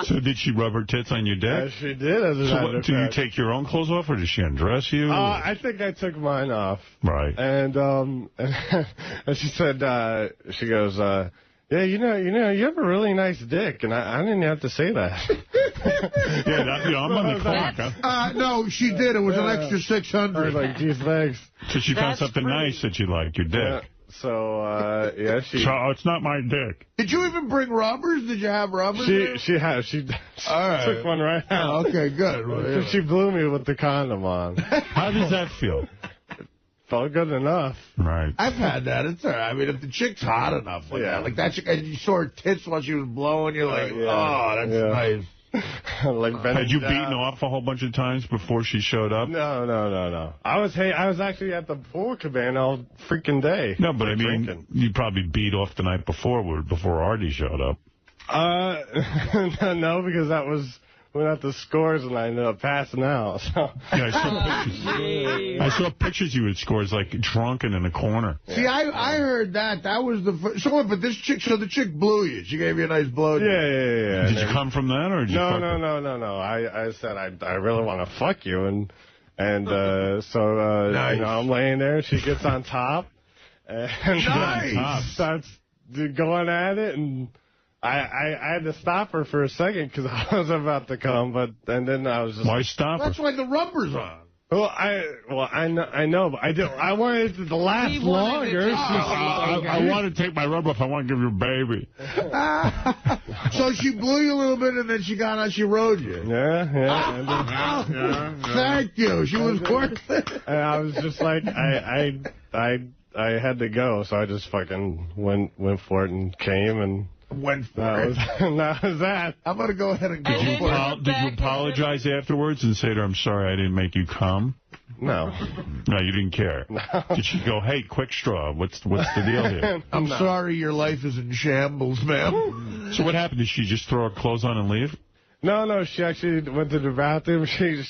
So did she rub her tits on your dick? Yeah, she did. Do you take your own clothes off, or does she undress you? I think I took mine off. Right. And and she said, she goes, yeah, you have a really nice dick, and I didn't have to say that. I'm on the clock. Huh? No, she did. It was an extra 600. I was like, geez, thanks. So she found something nice that you liked, your dick. So, she... So it's not my dick. Did you even bring rubbers? Did you have rubbers? She All right. took one right out. Okay, good. Well, yeah. She blew me with the condom on. How does that feel? Felt good enough. Right. I've had that. It's all right. I mean, if the chick's hot enough that chick, and you saw her tits while she was blowing, you're like, oh, that's nice. Had you beaten off a whole bunch of times before she showed up? No. I was actually at the pool cabana all freaking day. No, but I mean, you probably beat off the night before Artie showed up. No, because that was... went out the scores and I ended up passing out. So. Yeah, I saw pictures you with scores, drunken in a corner. See, I heard that. That was the first. But this chick, so the chick blew you. She gave you a nice blow. Yeah. Did you come from that, or did you No. I said, I really want to fuck you. And so nice. I'm laying there, and she gets on top. And nice. starts going at it, and... I had to stop her for a second because I was about to come, and then I was just... Why stop her? That's why the rubber's on. Well, I know, but I wanted it to last longer. I want to take my rubber off. I want to give you a baby. So she blew you a little bit, and then she got on. She rode you. Yeah. Thank you. She was worth it. And I was just like, I had to go, so I just fucking went for it and came and. Went for it. That was that. I'm going to go ahead and go for it. Did you apologize afterwards and say to her, I'm sorry I didn't make you come? No. No, you didn't care. No. Did she go, hey, quick straw, what's the deal here? I'm sorry your life is in shambles, ma'am. So what happened? Did she just throw her clothes on and leave? No, she actually went to the bathroom. She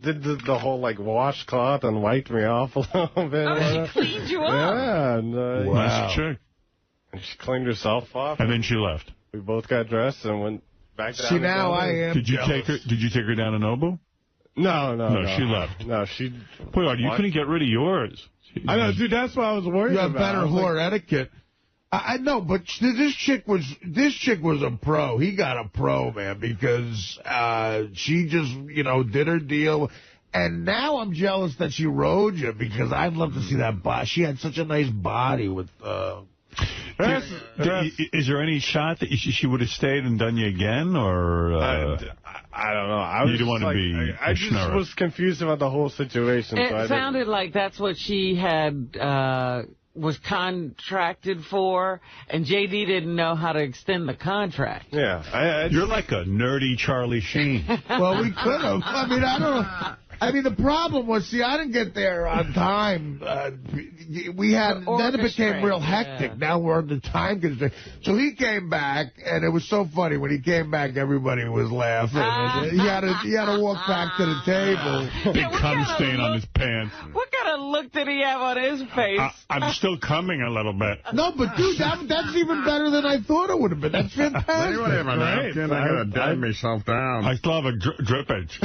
did the whole, washcloth and wiped me off a little bit. Oh, she cleaned you up. Yeah. And, wow. Nice chick. And she cleaned herself off. And then she left. We both got dressed and went back down. See, now I am Did you take her down to Nobu? No, she left. No, she... Boy, Artie, you couldn't get rid of yours. I know, dude, that's what I was worried about. You have better whore etiquette. I know, but this chick was a pro. He got a pro, man, because she just, did her deal. And now I'm jealous that she rode you, because I'd love to see that body. She had such a nice body with... Is there any shot that she would have stayed and done you again, or... I don't know. You didn't want to be I just was confused about the whole situation. It sounded like that's what she had... was contracted for, and J.D. didn't know how to extend the contract. Yeah. You're like a nerdy Charlie Sheen. Well, we could have. I mean, I don't know. I mean, the problem was, I didn't get there on time. Then it became real hectic. Yeah. Now we're on the time constraint. So he came back, and it was so funny. When he came back, everybody was laughing. He had to walk back to the table. Big cum stain on his pants. What kind of look did he have on his face? I'm still coming a little bit. No, but dude, that's even better than I thought it would have been. That's fantastic. Anybody have a napkin? I gotta dab myself down. I still have a drippage.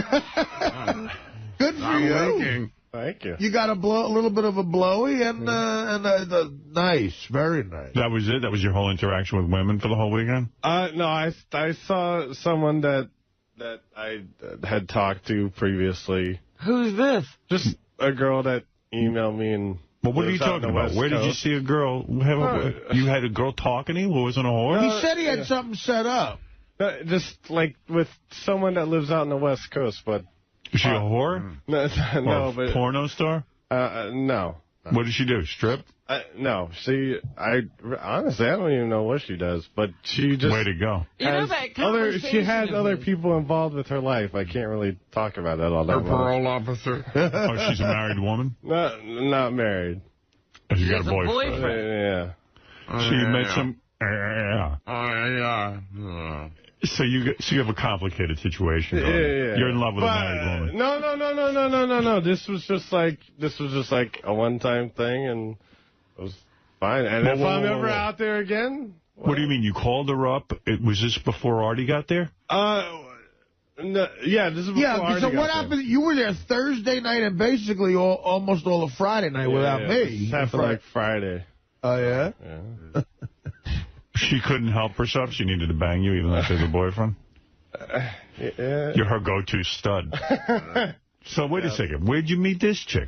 Good for you. Thank you. You got a little bit of a blowy and nice, very nice. That was it? That was your whole interaction with women for the whole weekend? No, I saw someone that I had talked to previously. Who's this? Just a girl that emailed me and... Well, what are you talking about? Where did you see a girl? You had a girl talking to you who wasn't a whore? He said he had something set up. Just like with someone that lives out on the West Coast, but... Is she a whore? No, but... Porno star? No. What does she do? Strip? No. Honestly, I don't even know what she does, but she just... Way to go. She has other people involved with her life. I can't really talk about that all that much. Her parole officer. Oh, she's a married woman? Not married. Oh, she got a boyfriend. Yeah. She met some... So you have a complicated situation. Yeah. You're in love with a married woman. No. This was just like a one-time thing, and it was fine. And if I'm ever out there again... What do you mean? You called her up? Was this before Artie got there? No, yeah, this is before Artie so what happened? You were there Thursday night and basically almost all of Friday night without me. Except for like Friday. Oh, yeah? Yeah. She couldn't help herself. She needed to bang you, even though she has a boyfriend. Yeah. You're her go-to stud. So wait a second. Where'd you meet this chick?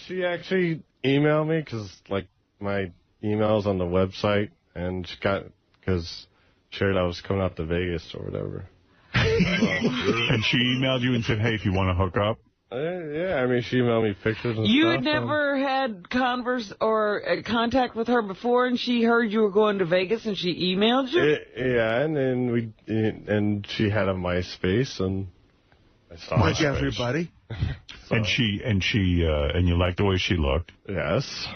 She actually emailed me because like my email's on the website, and she got because she heard I was coming out to Vegas or whatever. And she emailed you and said, "Hey, if you want to hook up." Yeah, I mean, she emailed me pictures and stuff. You had never had contact with her before, and she heard you were going to Vegas, and she emailed you? Yeah, and then she had a MySpace, and I saw MySpace. Like everybody. So. And you liked the way she looked? Yes.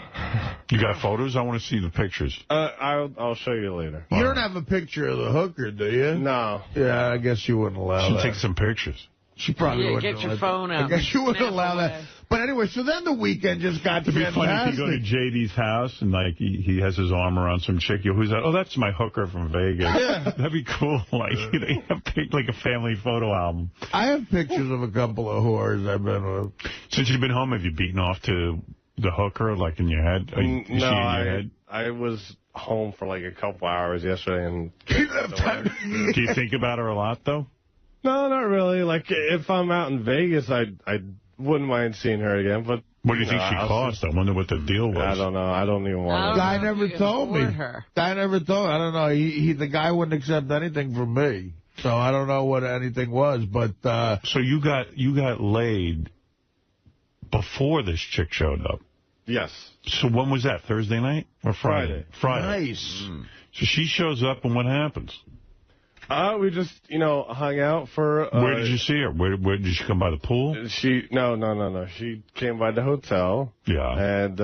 You got photos? I want to see the pictures. I'll show you later. You don't have a picture of the hooker, do you? No. Yeah, I guess you wouldn't allow that. She'll take some pictures. She probably wouldn't. Get your phone out. I guess you wouldn't allow that. But anyway, so then the weekend just got fantastic. It'd be funny if you go to JD's house and like he has his arm around some chick. Who's that? Oh, that's my hooker from Vegas. Yeah. That'd be cool. Like they have like a family photo album. I have pictures of a couple of whores I've been with. Since you've been home, have you beaten off to the hooker like in your head? I was home for like a couple hours yesterday and. Do you think about her a lot though? No, not really. Like, if I'm out in Vegas, I wouldn't mind seeing her again. But what do you think she cost? I wonder what the deal was. I don't know. I don't even want to. Guy never told me. Guy never told me. I don't know. The guy wouldn't accept anything from me. So I don't know what anything was. But so you got laid before this chick showed up? Yes. So when was that? Thursday night or Friday? Friday. Nice. So she shows up, and what happens? We just, hung out for... where did you see her? Where did she come by the pool? No. She came by the hotel. Yeah. And...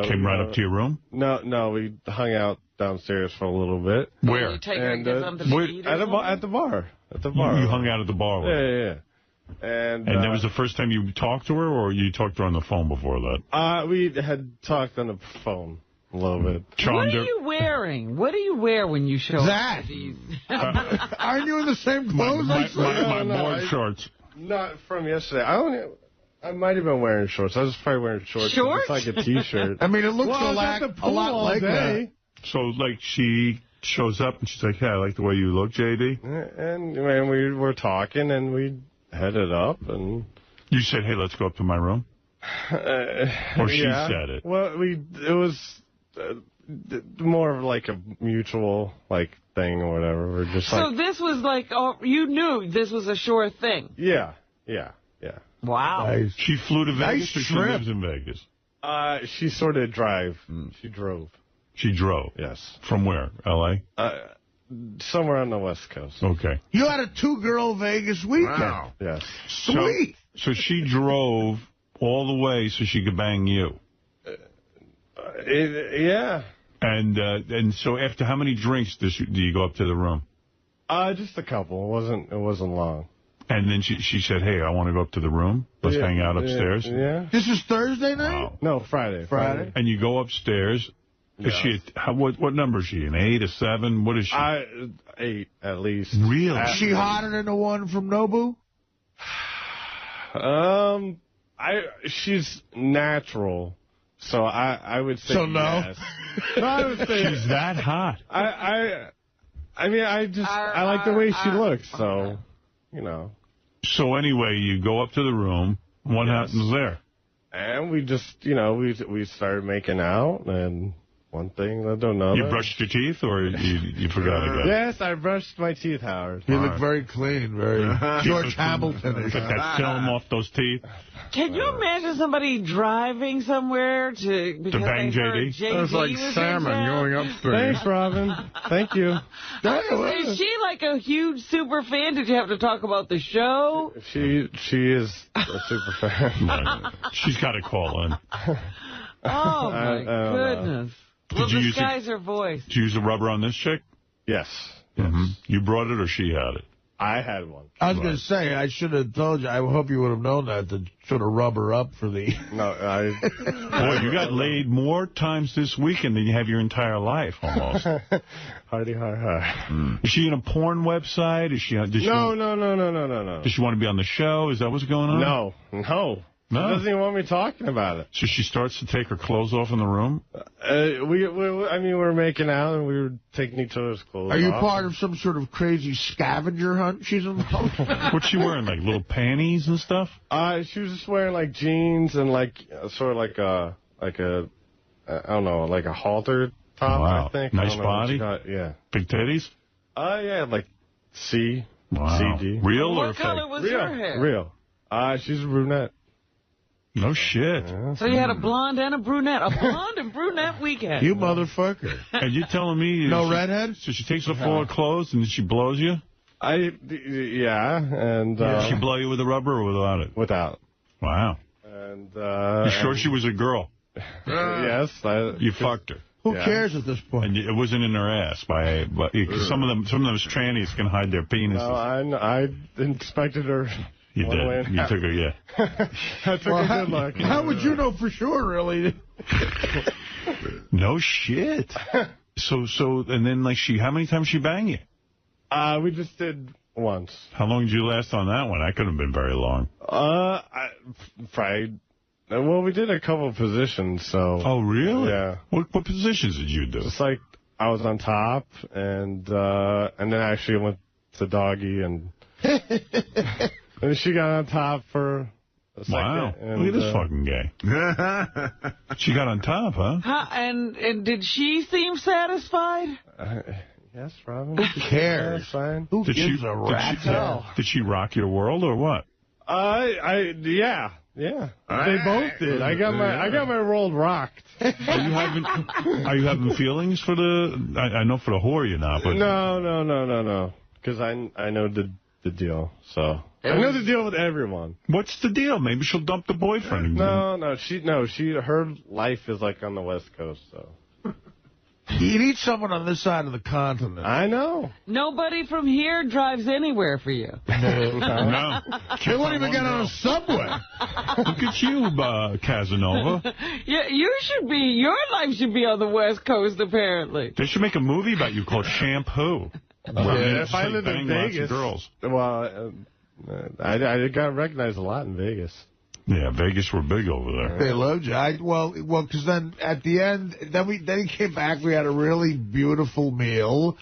came right up to your room? No, we hung out downstairs for a little bit. Where? You take her and get something to eat at the bar. At the bar. You hung out at the bar with her? Yeah. And that was the first time you talked to her, or you talked to her on the phone before that? We had talked on the phone. A little bit. What are you wearing? What do you wear when you show up? Aren't you in the same clothes? My board shorts. Not from yesterday. I might have been wearing shorts. I was probably wearing shorts. Shorts? It's like a T-shirt. I mean, it looks well, a lot like that. So, like, she shows up and she's like, hey, I like the way you look, JD. And we were talking, and we headed up, and... You said, hey, let's go up to my room? Or she said it? Well, it was more of like a mutual, like, thing or whatever. We're just so this was like, you knew this was a sure thing? Yeah. Wow. Nice. She flew to Vegas or she trip. lives in Vegas? She sort of She drove. She drove? Yes. From where? L.A.? Somewhere on the West Coast. Okay. You had a 2-girl Vegas weekend. Wow. Yes. Sweet. So she drove all the way so she could bang you? Yeah. And so after how many drinks do you go up to the room? Just a couple. It wasn't long. And then she said, hey, I want to go up to to the room. Let's hang out upstairs. Yeah. This is Thursday night? Wow. No, Friday. And you go upstairs. Is she what number is she? An 8, a 7? What is she? 8 at least. Really? Is she hotter than the one from Nobu? She's natural, so I would say so no. Yes. No, I would say she's that hot. I mean, I like the way she looks, so you know. So anyway, you go up to the room. What happens there? And we just, we started making out, and one thing led to another. You brushed your teeth, or you forgot again? Yes, I brushed my teeth, Howard. You look very clean, very George Hamilton-ish. Took that film off those teeth. Can you imagine somebody driving somewhere to bang JD? It was like salmon going upstream. Thanks, Robin. Thank you. Is she like a huge super fan? Did you have to talk about the show? She is a super fan. She's got to call in. Oh, my goodness. Well, disguise her voice. Did you use a rubber on this chick? Yes. You brought it or she had it? I had one. I was going to say, I should have told you. I hope you would have known that to sort of rub her up for the... No, Boy, you got laid more times this weekend than you have your entire life, almost. Hardy, har. Is she in a porn website? Is she? No. Does she want to be on the show? Is that what's going on? No. She doesn't even want me talking about it. So she starts to take her clothes off in the room? We were making out, and we were taking each other's clothes off. Are you part of some sort of crazy scavenger hunt she's involved in? What's she wearing, like little panties and stuff? She was just wearing, like, jeans and, like, sort of like a I don't know, like a halter top, I think. Nice body? Yeah. Big titties? Yeah, like C. Wow. CD. Real what or fake? color was her hair? Real. She's a brunette. No shit. So you had a blonde and a brunette. A blonde and brunette weekend. You motherfucker. And you telling me... No redhead? So she takes off all her clothes and then she blows you? Yeah, and... Did she blow you with a rubber or without it? Without. Wow. And... You sure she was a girl? Yes. You fucked her. Who cares at this point? And it wasn't in her ass. Some of those trannies can hide their penises. No, I inspected her... You did. You took her, yeah. I took a good look. How would you know for sure, really? No shit. So, and then, like, how many times she bang you? We just did once. How long did you last on that one? That couldn't have been very long. Fried. Well, we did a couple of positions, so. Oh, really? Yeah. What positions did you do? It's like I was on top, and then I actually went to doggy, and and she got on top for a second. Wow. And, look at this fucking guy. She got on top, huh? And did she seem satisfied? Yes, Robin. Who cares? Fine. Who gives a rat's hell? Did she rock your world or what? Yeah. They both did. I got my world rocked. Are you having feelings for the? I know for the whore you're not, but no. Because I know the deal. So I know the deal with everyone. What's the deal? Maybe she'll dump the boyfriend. No. Her life is like on the West Coast. So you need someone on this side of the continent. I know. Nobody from here drives anywhere for you. No. They won't even get on a subway. Look at you, Casanova. Yeah, your life should be on the West Coast, apparently. They should make a movie about you called Shampoo. If I lived in Vegas, girls. Well, I got recognized a lot in Vegas. Yeah, Vegas were big over there. They loved you. Well, because then at the end, then he came back. We had a really beautiful meal.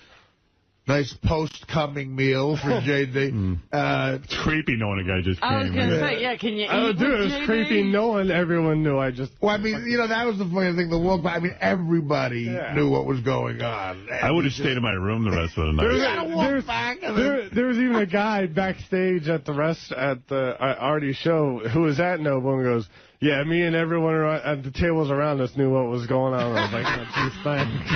Nice post-coming meal for JD. It's creepy knowing a guy just came. I was going to say, yeah, can you eat with It was JD? creepy knowing everyone knew. Well, I mean, that was the funny thing. The walk, I mean, everybody knew what was going on. I would have stayed in my room the rest of the night. There was even a guy backstage at the Artie show who was at Noble and goes, yeah, me and everyone at the tables around us knew what was going on. I was like, oh, geez, thanks.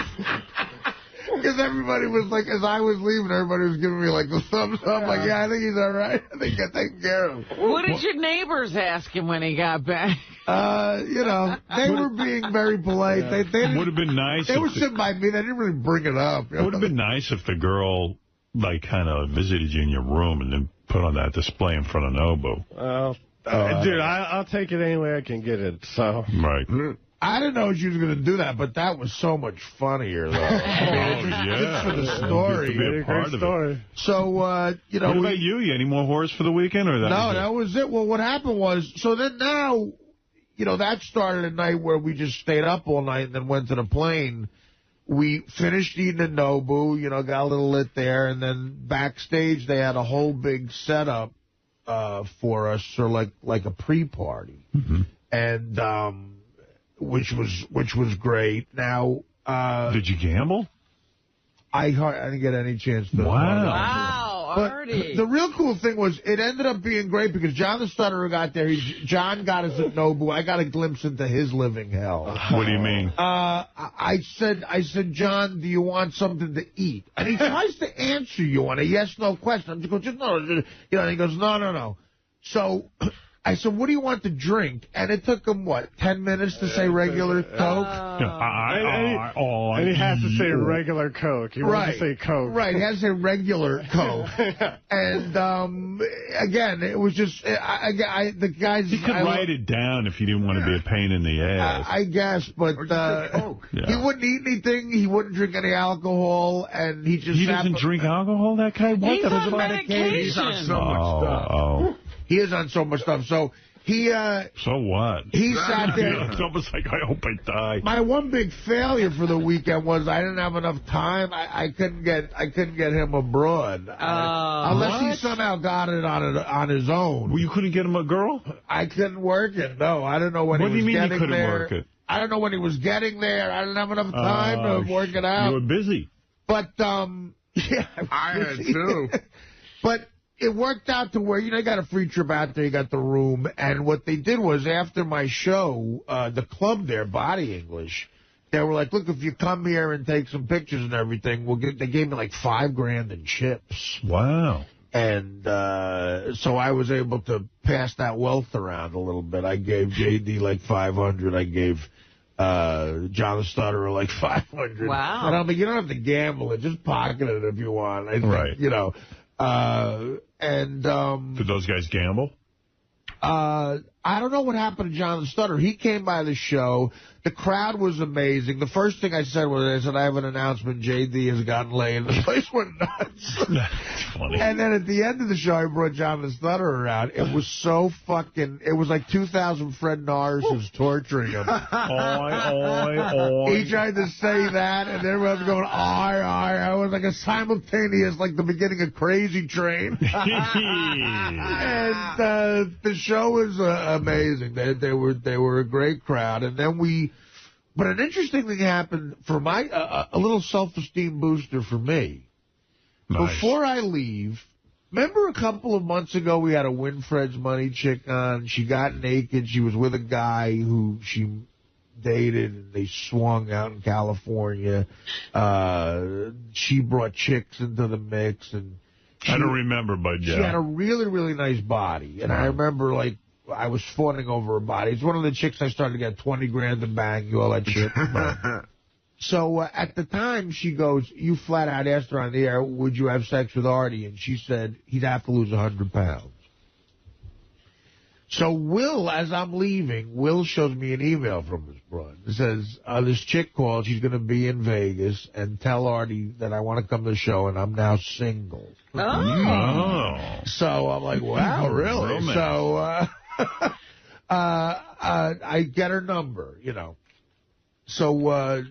Because everybody was like, as I was leaving, everybody was giving me like the thumbs up. Like, yeah, I think he's all right. I think I taken care of him. What did your neighbors ask him when he got back? They were being very polite. They would have been nice. They were sitting by me. They didn't really bring it up. It would have been nice if the girl, like, kind of visited you in your room and then put on that display in front of Nobu. Dude, I'll take it any way I can get it. So right. I didn't know she was going to do that, but that was so much funnier, though. Just for the story. To be a part of it. So, What about you? Any more horrors for the weekend? Or that was it. Well, what happened was, so then now, that started a night where we just stayed up all night and then went to the plane. We finished eating at Nobu, got a little lit there, and then backstage they had a whole big setup for us, or like a pre-party. Mm-hmm. And, which was great. Now, did you gamble? I didn't get any chance to. Wow, but Artie. The real cool thing was it ended up being great because John the Stutterer got there. John got us at Nobu. I got a glimpse into his living hell. What do you mean? I said, John, do you want something to eat? And he tries to answer you on a yes/no question. I'm just going, no. And he goes, no. So I said, what do you want to drink? And it took him, 10 minutes to say regular Coke? And he has to say regular Coke. He wants to say Coke. Right, he has to say regular Coke. And, again, it was just, the guys... He could write it down if you didn't want to be a pain in the ass. I guess, but he wouldn't eat anything. He wouldn't drink any alcohol, and he just... He doesn't drink alcohol, that guy? What? He's on medication. He's on so much stuff. He is on so much stuff. So he... so what? He sat there... It's almost like, I hope I die. My one big failure for the weekend was I didn't have enough time. I couldn't get him abroad. Unless he somehow got it on his own. Well, you couldn't get him a girl? I couldn't work it. No, I don't know when he was getting there. What do you mean you couldn't work it? I don't know when he was getting there. I didn't have enough time to work it out. You were busy. But, yeah. I had too. But... it worked out to where, you got a free trip out there, you got the room, and what they did was after my show, the club there, Body English, they were like, look, if you come here and take some pictures and everything, they gave me like $5,000 in chips. Wow. And so I was able to pass that wealth around a little bit. I gave JD like $500. I gave John the Stutterer like $500. Wow. And I'm like, you don't have to gamble it. Just pocket it if you want. I think, right. Did those guys gamble? I don't know what happened to John the Stutterer. He came by the show. The crowd was amazing. The first thing I said was, I have an announcement. JD has gotten laid. The place went nuts. That's funny. And then at the end of the show, I brought John the Stutterer out. It was so fucking... It was like 2,000 Fred Norrises torturing him. He tried to say that, and everyone was going, I was like a simultaneous, like the beginning of Crazy Train. And the show was amazing. They were a great crowd. And then but an interesting thing happened for a little self-esteem booster for me. Nice. Before I leave, remember a couple of months ago we had a Win Fred's Money chick on? She got naked. She was with a guy who she dated, and they swung out in California. She brought chicks into the mix, and I don't remember, but yeah. She had a really, really nice body, and I remember, like, I was fawning over her body. It's one of the chicks I started to get $20,000 in bang, all that shit. So at the time, she goes, you flat out asked her on the air, would you have sex with Artie? And she said, he'd have to lose 100 pounds. So Will, as I'm leaving, Will shows me an email from his broad. It says, this chick called, she's going to be in Vegas, and tell Artie that I want to come to the show, and I'm now single. Oh. So I'm like, wow, really? Romance. So I get her number, you know. So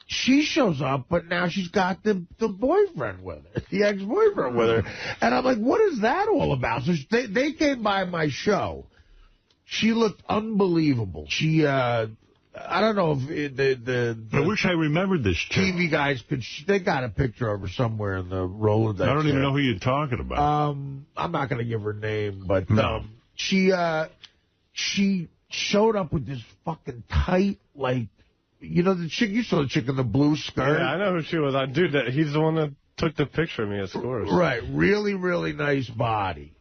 she shows up, but now she's got the boyfriend with her, the ex-boyfriend with her. And I'm like, what is that all about? So they came by my show. She looked unbelievable. She, I don't know if I wish I remembered this chick. TV guys they got a picture of her somewhere in the Rolodex. I don't even know who you're talking about. I'm not going to give her name, but No. she showed up with this fucking tight, like, you know, the chick, you saw the chick in the blue skirt. Yeah, I know who she was. Dude, he's the one that took the picture of me at Scores. Right, really, really nice body.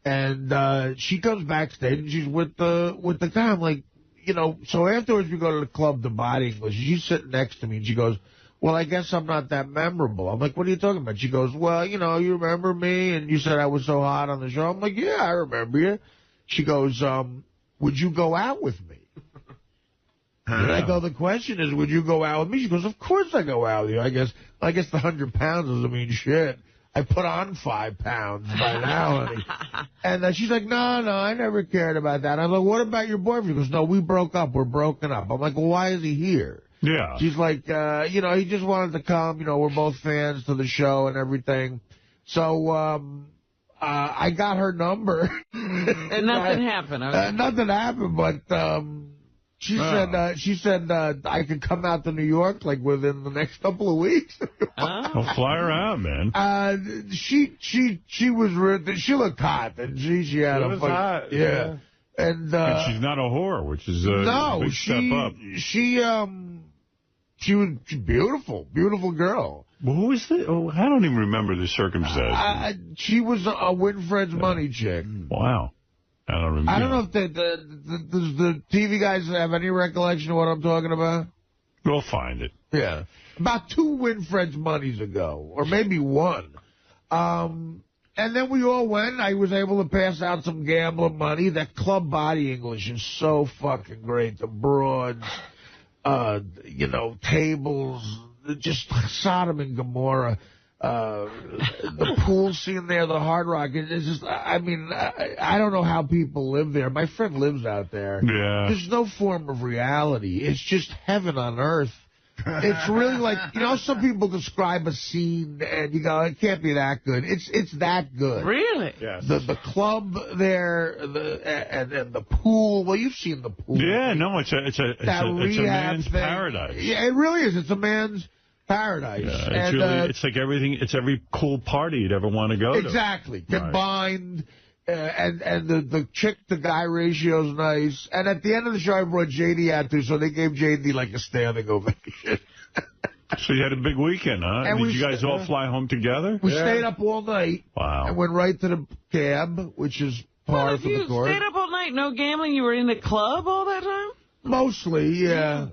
And she comes backstage, and she's with the guy. I'm like, you know, so afterwards we go to the club, the Body English. She's sitting next to me, and she goes, well, I guess I'm not that memorable. I'm like, what are you talking about? She goes, well, you know, you remember me, and you said I was so hot on the show. I'm like, yeah, I remember you. She goes, would you go out with me? And I go, the question is, would you go out with me? She goes, of course I go out with you. I guess the 100 pounds doesn't mean shit. I put on 5 pounds by now, honey. And she's like, no, I never cared about that. I'm like, what about your boyfriend? She goes, no, we broke up. We're broken up. I'm like, well, why is he here? Yeah. She's like, you know, he just wanted to come. You know, we're both fans to the show and everything. So I got her number. And nothing happened. Okay. Nothing happened, but she said I could come out to New York like within the next couple of weeks. Well, fly around, man. She was she looked hot, and she had She a was fucking, hot. yeah. And she's not a whore, which is a big step up. She was beautiful girl. Well, who is this? Oh, I don't even remember the circumstances. She was a Winfred's money chick. Wow. I don't remember. I don't know if does the TV guys have any recollection of what I'm talking about? We'll find it. Yeah. About 2 Winfred's monies ago, or maybe 1. And then we all went. I was able to pass out some gambling money. That Club Body English is so fucking great. The broads, you know, tables, just Sodom and Gomorrah. The pool scene there, the Hard Rock, it's just, I mean, I don't know how people live there. My friend lives out there. Yeah. There's no form of reality. It's just heaven on earth. It's really like, you know, some people describe a scene and you go, it can't be that good. It's that good. Really? Yes. The club there, and the pool. Well, you've seen the pool. Yeah, no, it's a man's paradise. Yeah, it really is. It's a man's paradise. Yeah, it's like everything. It's every cool party you'd ever want to go to. Exactly. Right. Combined, and the chick-to-guy ratio is nice. And at the end of the show, I brought J.D. out there, so they gave J.D. like a standing ovation. So you had a big weekend, huh? And did you guys all fly home together? We stayed up all night. Wow. And went right to the cab, which is par for the course. You stayed up all night, no gambling, you were in the club all that time? Mostly, yeah.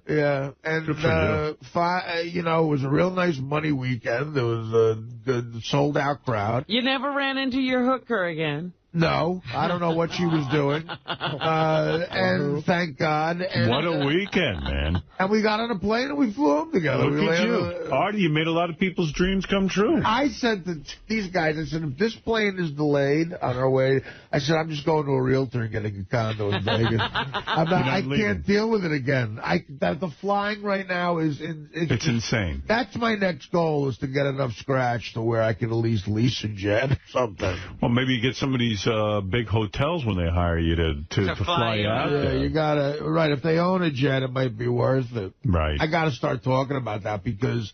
And, you know, it was a real nice money weekend. There was a good sold-out crowd. You never ran into your hooker again? No, I don't know what she was doing. And thank God. And, what a weekend, man. And we got on a plane and we flew home together. Look at you. Artie, you made a lot of people's dreams come true. I said to these guys, I said, if this plane is delayed on our way, I said, I'm just going to a realtor and getting a condo in Vegas. I can't deal with it again. The flying right now is... It's insane. That's my next goal, is to get enough scratch to where I can at least lease a jet or something. Well, maybe you get some of these big hotels when they hire you to fly out. Yeah, you gotta, right, if they own a jet, it might be worth it. Right. I gotta start talking about that, because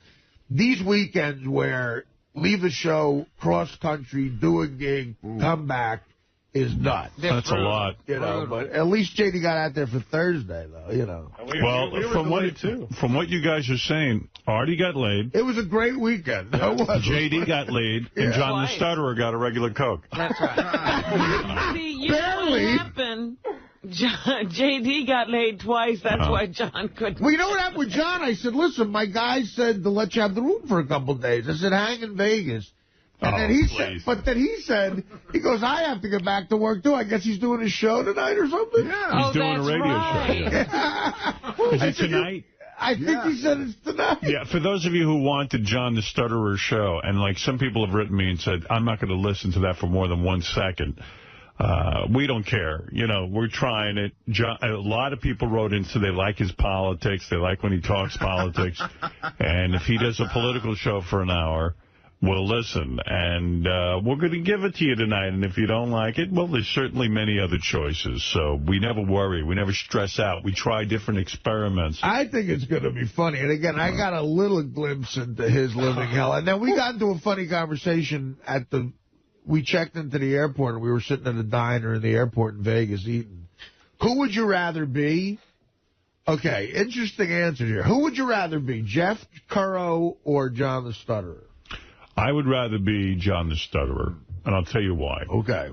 these weekends where leave the show, cross country, do a gig, come back, is nuts. That's a lot. You know, but at least J.D. got out there for Thursday, though, you know. Well, from what you guys are saying, Artie got laid. It was a great weekend. J.D. got laid, and John the Stutterer got a regular Coke. That's right. See, you know what happened? J.D. got laid twice. That's why John couldn't. Well, you know what happened with John? I said, listen, my guy said to let you have the room for a couple of days. I said, hang in Vegas. And then he said, he goes, I have to get back to work, too. I guess he's doing a show tonight or something? Yeah. He's doing a radio show. Yeah. Is it tonight? I think he said it's tonight. Yeah, for those of you who wanted John the Stutterer show, and like some people have written me and said, I'm not going to listen to that for more than 1 second. We don't care. You know, we're trying it. John, a lot of people wrote in, so they like his politics. They like when he talks politics. And if he does a political show for an hour, we'll listen. And we're going to give it to you tonight. And if you don't like it, well, there's certainly many other choices. So we never worry. We never stress out. We try different experiments. I think it's going to be funny. And again, I got a little glimpse into his living hell. And then we got into a funny conversation at the... We checked into the airport, and we were sitting at a diner in the airport in Vegas eating. Who would you rather be? Okay, interesting answer here. Who would you rather be, Jeff 𝗛𝗿𝗄 or John the Stutterer? I would rather be John the Stutterer, and I'll tell you why. Okay.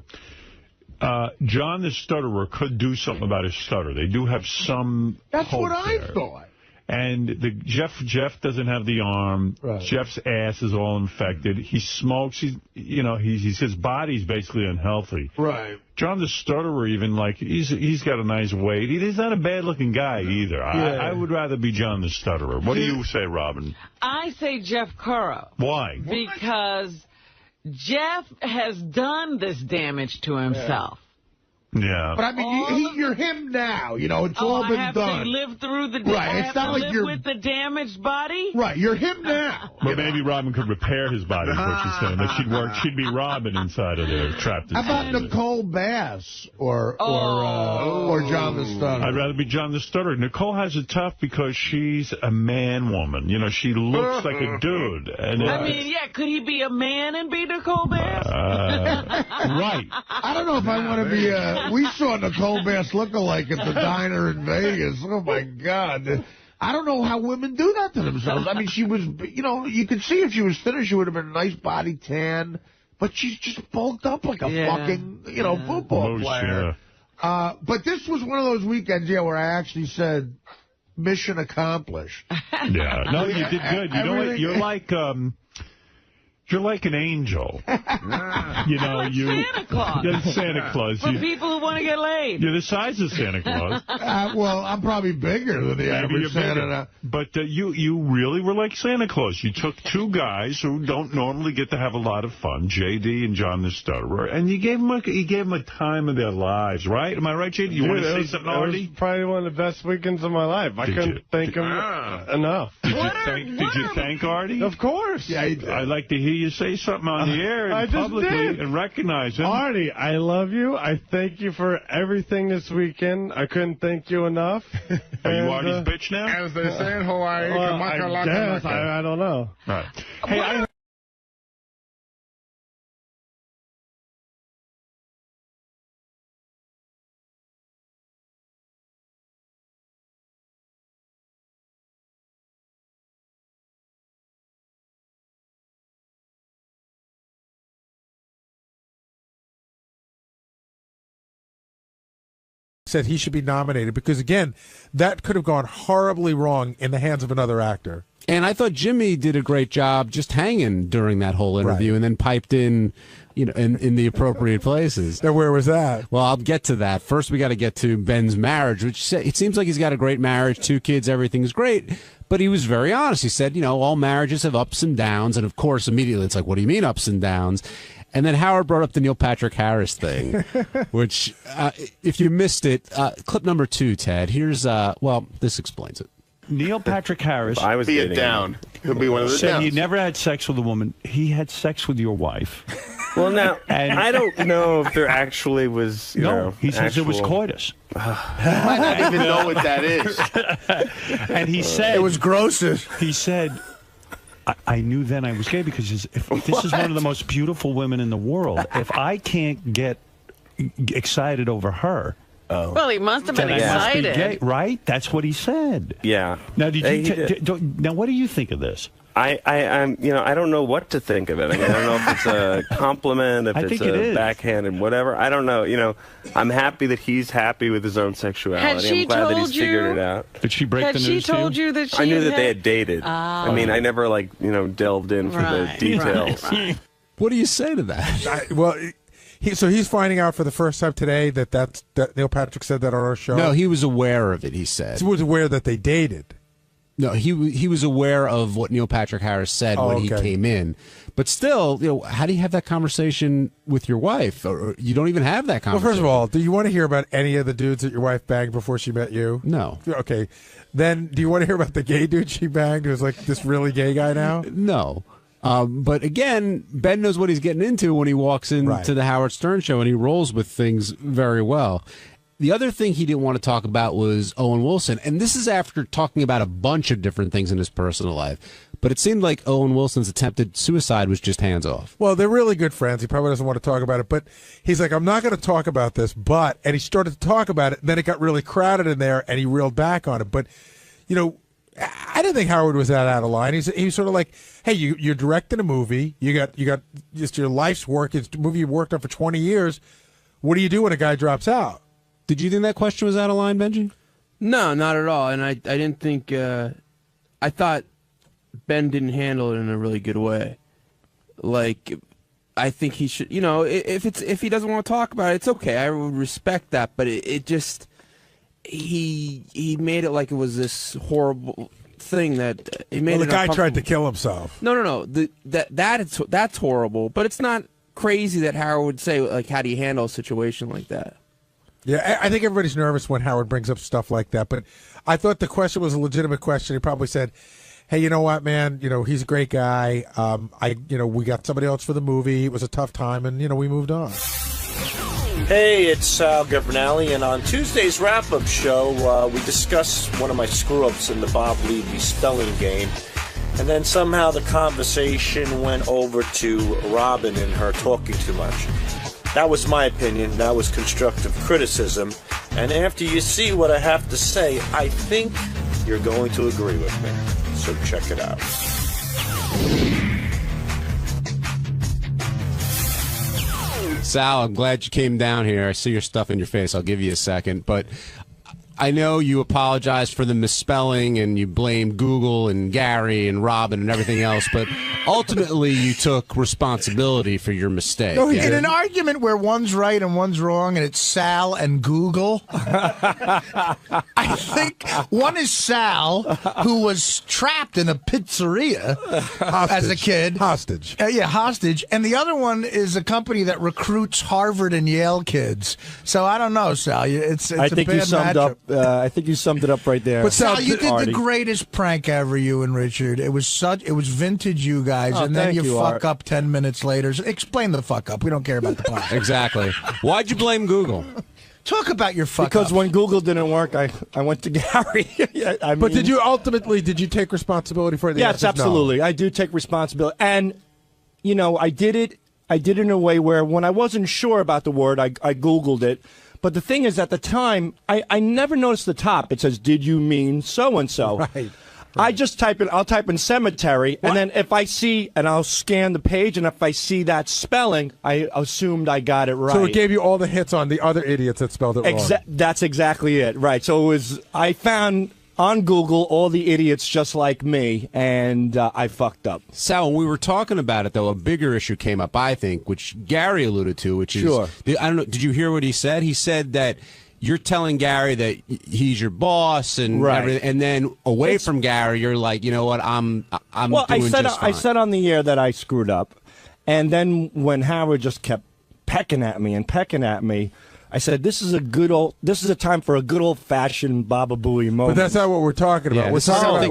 John the Stutterer could do something about his stutter. They do have some That's hope what I there. thought. And Jeff doesn't have the arm. Right. Jeff's ass is all infected. He smokes. His body's basically unhealthy. Right. John the Stutterer, even, like, he's got a nice weight. He's not a bad-looking guy either. Yeah. I would rather be John the Stutterer. What do you say, Robin? I say Jeff 𝗛𝗿𝗄. Why? Because Jeff has done this damage to himself. Yeah. But, I mean, you're him now. You know, it's all been I have done. to live through the Right. I It's have not to like live you're... with the damaged body? Right. You're him now. But maybe Robin could repair his body, is what she's saying. That she'd be Robin inside of there, trapped How inside about of there. _Bass or John the Stutterer? I'd rather be John the Stutterer. Nicole has it tough because she's a man-woman. You know, she looks like a dude. And could he be a man and be _Bass? Right. I don't know if I want to be we saw Nicole Bass lookalike at the diner in Vegas. Oh, my God. I don't know how women do that to themselves. I mean, she was, you know, you could see if she was thinner, she would have been a nice body tan. But she's just bulked up like a fucking, football player. Yeah. But this was one of those weekends, where I actually said, mission accomplished. Yeah. No, you did good. You know what? You're like an angel. You know, Santa Claus. You're Santa Claus. For people who want to get laid. You're the size of Santa Claus. Well, I'm probably bigger than the average Santa. But you really were like Santa Claus. You took two guys who don't normally get to have a lot of fun, J.D. and John the Stutterer, and you gave them a time of their lives, right? Am I right, J.D.? You want to say something, Artie? It was probably one of the best weekends of my life. I couldn't thank him enough. Did you thank Artie? Of course. Yeah, he did. I'd like to hear you say something on the air and publicly and recognize him. Artie, I love you. I thank you for everything this weekend. I couldn't thank you enough. Are you Artie's bitch now? As they say in Hawaii, I guess. I don't know. All right. Hey, said he should be nominated because, again, that could have gone horribly wrong in the hands of another actor. And I thought Jimmy did a great job just hanging during that whole interview and then piped in, in the appropriate places. Now, where was that? Well, I'll get to that. First, we got to get to Ben's marriage, which it seems like he's got a great marriage, 2 kids, everything's great. But he was very honest. He said, all marriages have ups and downs. And, of course, immediately it's like, what do you mean ups and downs? And then Howard brought up the Neil Patrick Harris thing, which, if you missed it, clip number 2, Ted, here's, this explains it. Neil Patrick Harris. I was it down. He'll be one of the said downs. he never had sex with a woman. He had sex with your wife. Well, now, I don't know if there actually was, he says it was coitus. I might not even know what that is. And he said... It was grossest. He said... I knew then I was gay because if this is one of the most beautiful women in the world. If I can't get excited over her... Well, he must have been excited. Must be gay, right? That's what he said. Yeah. Now, now, what do you think of this? I don't know what to think of it. I mean, I don't know if it's a compliment, if it's a backhanded, whatever. I don't know. I'm happy that he's happy with his own sexuality. I'm glad that he's figured it out. Did she break the news to you? Had she told you that she I knew that they had dated. I mean, I never, delved in for the details. Well, What do you say to that? Well, so he's finding out for the first time today that Neil Patrick said that on our show? No, he was aware of it, he said. He was aware that they dated. No, he was aware of what Neil Patrick Harris said when he came in. But still, how do you have that conversation with your wife? Or you don't even have that conversation. Well, first of all, do you want to hear about any of the dudes that your wife banged before she met you? No. Okay. Then do you want to hear about the gay dude she banged who's like this really gay guy now? No. But again, Ben knows what he's getting into when he walks into the Howard Stern show, and he rolls with things very well. The other thing he didn't want to talk about was Owen Wilson, and this is after talking about a bunch of different things in his personal life. But it seemed like Owen Wilson's attempted suicide was just hands off. Well, they're really good friends. He probably doesn't want to talk about it, but he's like, I'm not going to talk about this, and he started to talk about it, and then it got really crowded in there, and he reeled back on it. But, I didn't think Howard was that out of line. He was sort of like, hey, you're directing a movie. You got just your life's work. It's a movie you worked on for 20 years. What do you do when a guy drops out? Did you think that question was out of line, Benji? No, not at all. And I didn't think I thought Ben didn't handle it in a really good way. Like, I think he should, if he doesn't want to talk about it, it's okay. I would respect that. But it just, he made it like it was this horrible thing that he made. Well, the guy tried to kill himself. No. That's horrible. But it's not crazy that Howard would say, like, how do you handle a situation like that? Yeah, I think everybody's nervous when Howard brings up stuff like that. But I thought the question was a legitimate question. He probably said, hey, you know what, man? He's a great guy. We got somebody else for the movie. It was a tough time, and, we moved on. Hey, it's Sal Governale, and on Tuesday's wrap-up show, we discussed one of my screw-ups in the Bob Levy spelling game, and then somehow the conversation went over to Robin and her talking too much. That was my opinion. That was constructive criticism. And after you see what I have to say, I think you're going to agree with me. So check it out. Sal, I'm glad you came down here. I see your stuff in your face. I'll give you a second. But I know you apologized for the misspelling and you blamed Google and Gary and Robin and everything else, but ultimately you took responsibility for your mistake. No, in an argument where one's right and one's wrong and it's Sal and Google, I think one is Sal, who was trapped in a pizzeria as a kid. Hostage. Hostage. And the other one is a company that recruits Harvard and Yale kids. So I don't know, Sal. It's I a think bad you summed matchup. up. I think you summed it up right there. But Sal, you did Artie. the greatest prank ever, you and Richard. It was vintage, you guys, and then you fuck up 10 minutes later. So explain the fuck up. We don't care about the prank. Exactly. Why'd you blame Google? Talk about your fuck Because ups. when Google didn't work, I went to Gary. But did you take responsibility for it? Yes, absolutely. No. I do take responsibility. And, I did it in a way where when I wasn't sure about the word, I Googled it. But the thing is, at the time, I never noticed the top. It says, did you mean so-and-so? Right. I just I'll type in cemetery, and then if I see, and I'll scan the page, and if I see that spelling, I assumed I got it right. So it gave you all the hits on the other idiots that spelled it wrong. That's exactly it, right. So I found on Google all the idiots just like me, and I fucked up. Sal, when we were talking about it, though, a bigger issue came up, I think, which Gary alluded to, which is, I don't know, did you hear what he said? He said that you're telling Gary that he's your boss and everything, and then away from Gary, you're like, you know what, I'm doing just fine. I said on the air that I screwed up, and then when Howard just kept pecking at me, I said, this is a time for a good old-fashioned Baba Booey moment. But that's not what we're talking about. Yeah, we're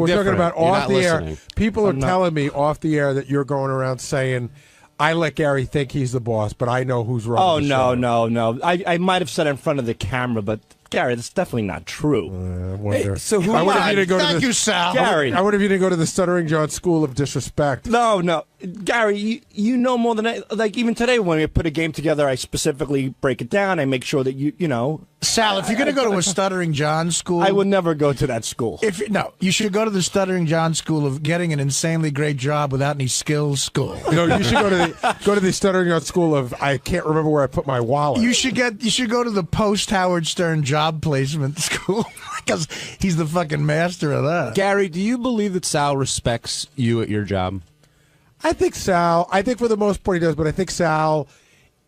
talking about off the air. People are telling me off the air that you're going around saying, I let Gary think he's the boss, but I know who's wrong. Oh, no. I might have said it in front of the camera, but Gary, that's definitely not true. I wonder. Hey, so who? Thank you, Sal. Gary. I wonder if you didn't go to the Stuttering John School of Disrespect. No. Gary, you know more than I. Like, even today when we put a game together, I specifically break it down. I make sure that you know. Sal, if you're going to go to a Stuttering John School, I would never go to that school. You should go to the Stuttering John School of getting an insanely great job without any skills school. You should go to the Stuttering John School of I can't remember where I put my wallet. You should go to the post Howard Stern job placement school because he's the fucking master of that. Gary, do you believe that Sal respects you at your job? I think for the most part he does, but I think Sal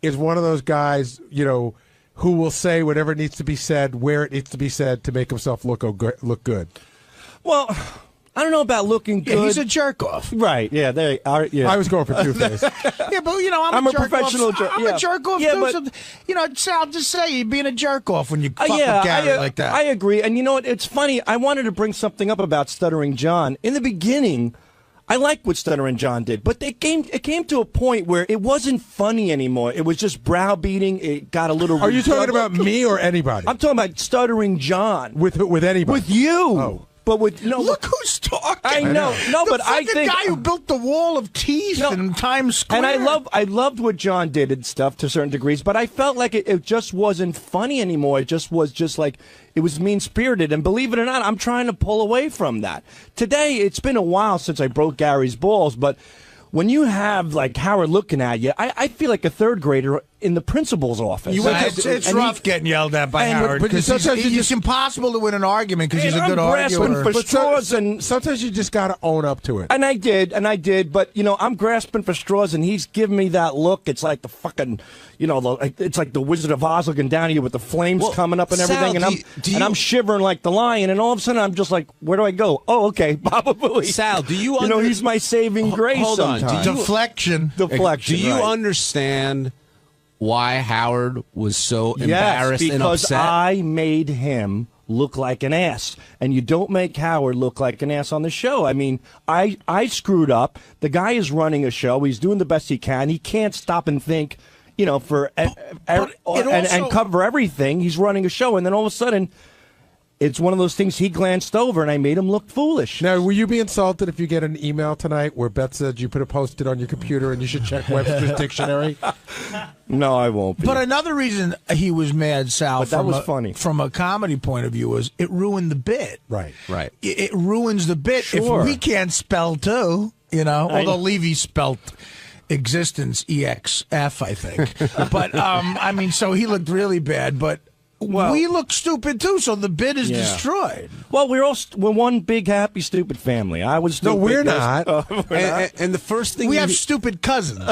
is one of those guys, who will say whatever needs to be said, where it needs to be said to make himself look good. Well, I don't know about looking good. Yeah, he's a jerk off. Right, yeah, they are. Yeah. I was going for two things. Yeah, but, I'm a professional jerk. I'm a jerk off, too. So, Sal, just say you're being a jerk off when you fuck with Gary like that. I agree. And you know what? It's funny. I wanted to bring something up about Stuttering John. In the beginning, I liked what Stuttering John did, but it came to a point where it wasn't funny anymore. It was just browbeating. It got a little... Are you talking about me or anybody? I'm talking about Stuttering John. With anybody? With you. Oh. But look who's talking. I know. But I think the guy who built the wall of teeth in Times Square. And I loved what John did and stuff to certain degrees, but I felt like it just wasn't funny anymore. It just was like it was mean-spirited. And believe it or not, I'm trying to pull away from that. Today, it's been a while since I broke Gary's balls, but when you have like Howard looking at you, I feel like a third grader in the principal's office. It's rough getting yelled at by Howard because it's impossible to win an argument because he's a good arguer. For straws and sometimes you just got to own up to it. And I did. But I'm grasping for straws, and he's giving me that look. It's like the fucking, it's like the Wizard of Oz looking down at you with the flames coming up and everything, Sal, I'm shivering like the lion, and all of a sudden I'm just like, where do I go? Oh, okay, Baba Booey. Sal, do you? He's my saving grace. Hold on. Deflection. Do you understand why Howard was so embarrassed and upset? Because I made him look like an ass. And you don't make Howard look like an ass on the show. I mean, I screwed up. The guy is running a show. He's doing the best he can. He can't stop and think, and cover everything. He's running a show. And then all of a sudden, it's one of those things he glanced over, and I made him look foolish. Now, will you be insulted if you get an email tonight where Beth said you put a Post-it on your computer and you should check Webster's dictionary? No, I won't be. But another reason he was mad, Sal, but that was funny. From a comedy point of view, was it ruined the bit. Right. It ruins the bit if we can't spell, too, although Levy spelt existence, EXF, I think. But, so he looked really bad, but... Well, we look stupid too, so the bid is destroyed. Well, we're one big happy stupid family. I was stupid. No, we're not. And the first thing we have stupid cousins.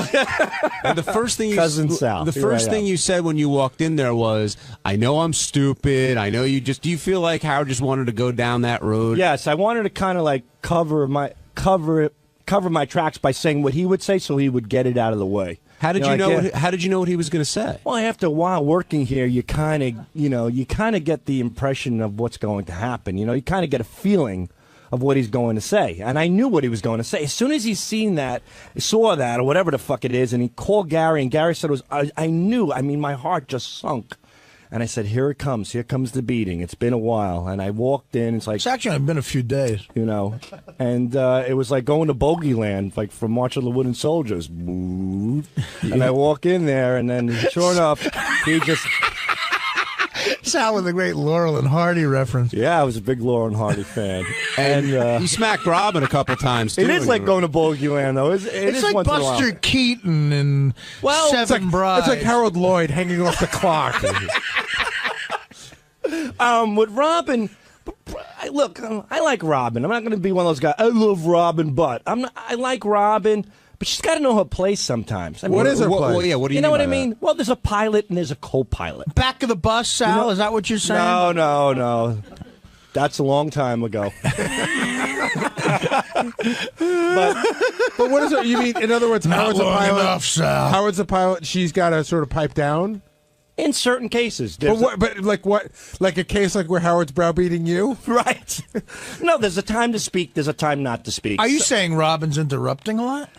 And the first thing Sal. The first thing you said when you walked in there was, "I know I'm stupid. I know you just." Do you feel like Howard just wanted to go down that road? Yes, I wanted to kind of like cover my tracks by saying what he would say, so he would get it out of the way. How did you know? How did you know what he was going to say? Well, after a while working here, you kind of get the impression of what's going to happen. You kind of get a feeling of what he's going to say, and I knew what he was going to say as soon as he saw that, or whatever the fuck it is, and he called Gary, and Gary said, I knew. I mean, my heart just sunk. And I said, here it comes. Here comes the beating. It's been a while. And I walked in. It's actually been a few days. And it was like going to Bogeyland, like from March of the Wooden Soldiers. And I walk in there, and then sure enough, he just... Sal with a great Laurel and Hardy reference. Yeah, I was a big Laurel and Hardy fan. And you smacked Robin a couple times, too. It is like going to Bogeyland, though. It's like once Buster Keaton and Seven Brides. It's like Harold Lloyd hanging off the clock. With Robin, look, I like Robin. I'm not going to be one of those guys. I love Robin, but I like Robin. But she's got to know her place sometimes. I mean, what is her place? Well, yeah, what do you know mean what by I mean? that? Well, there's a pilot and there's a co-pilot. Back of the bus, Sal? Is that what you're saying? No. That's a long time ago. But what is it? You mean, in other words, Howard's a pilot? Enough, Sal. Howard's a pilot. She's got to sort of pipe down? In certain cases. But like what? Like a case like where Howard's browbeating you? Right. No, there's a time to speak. There's a time not to speak. Are you saying Robin's interrupting a lot?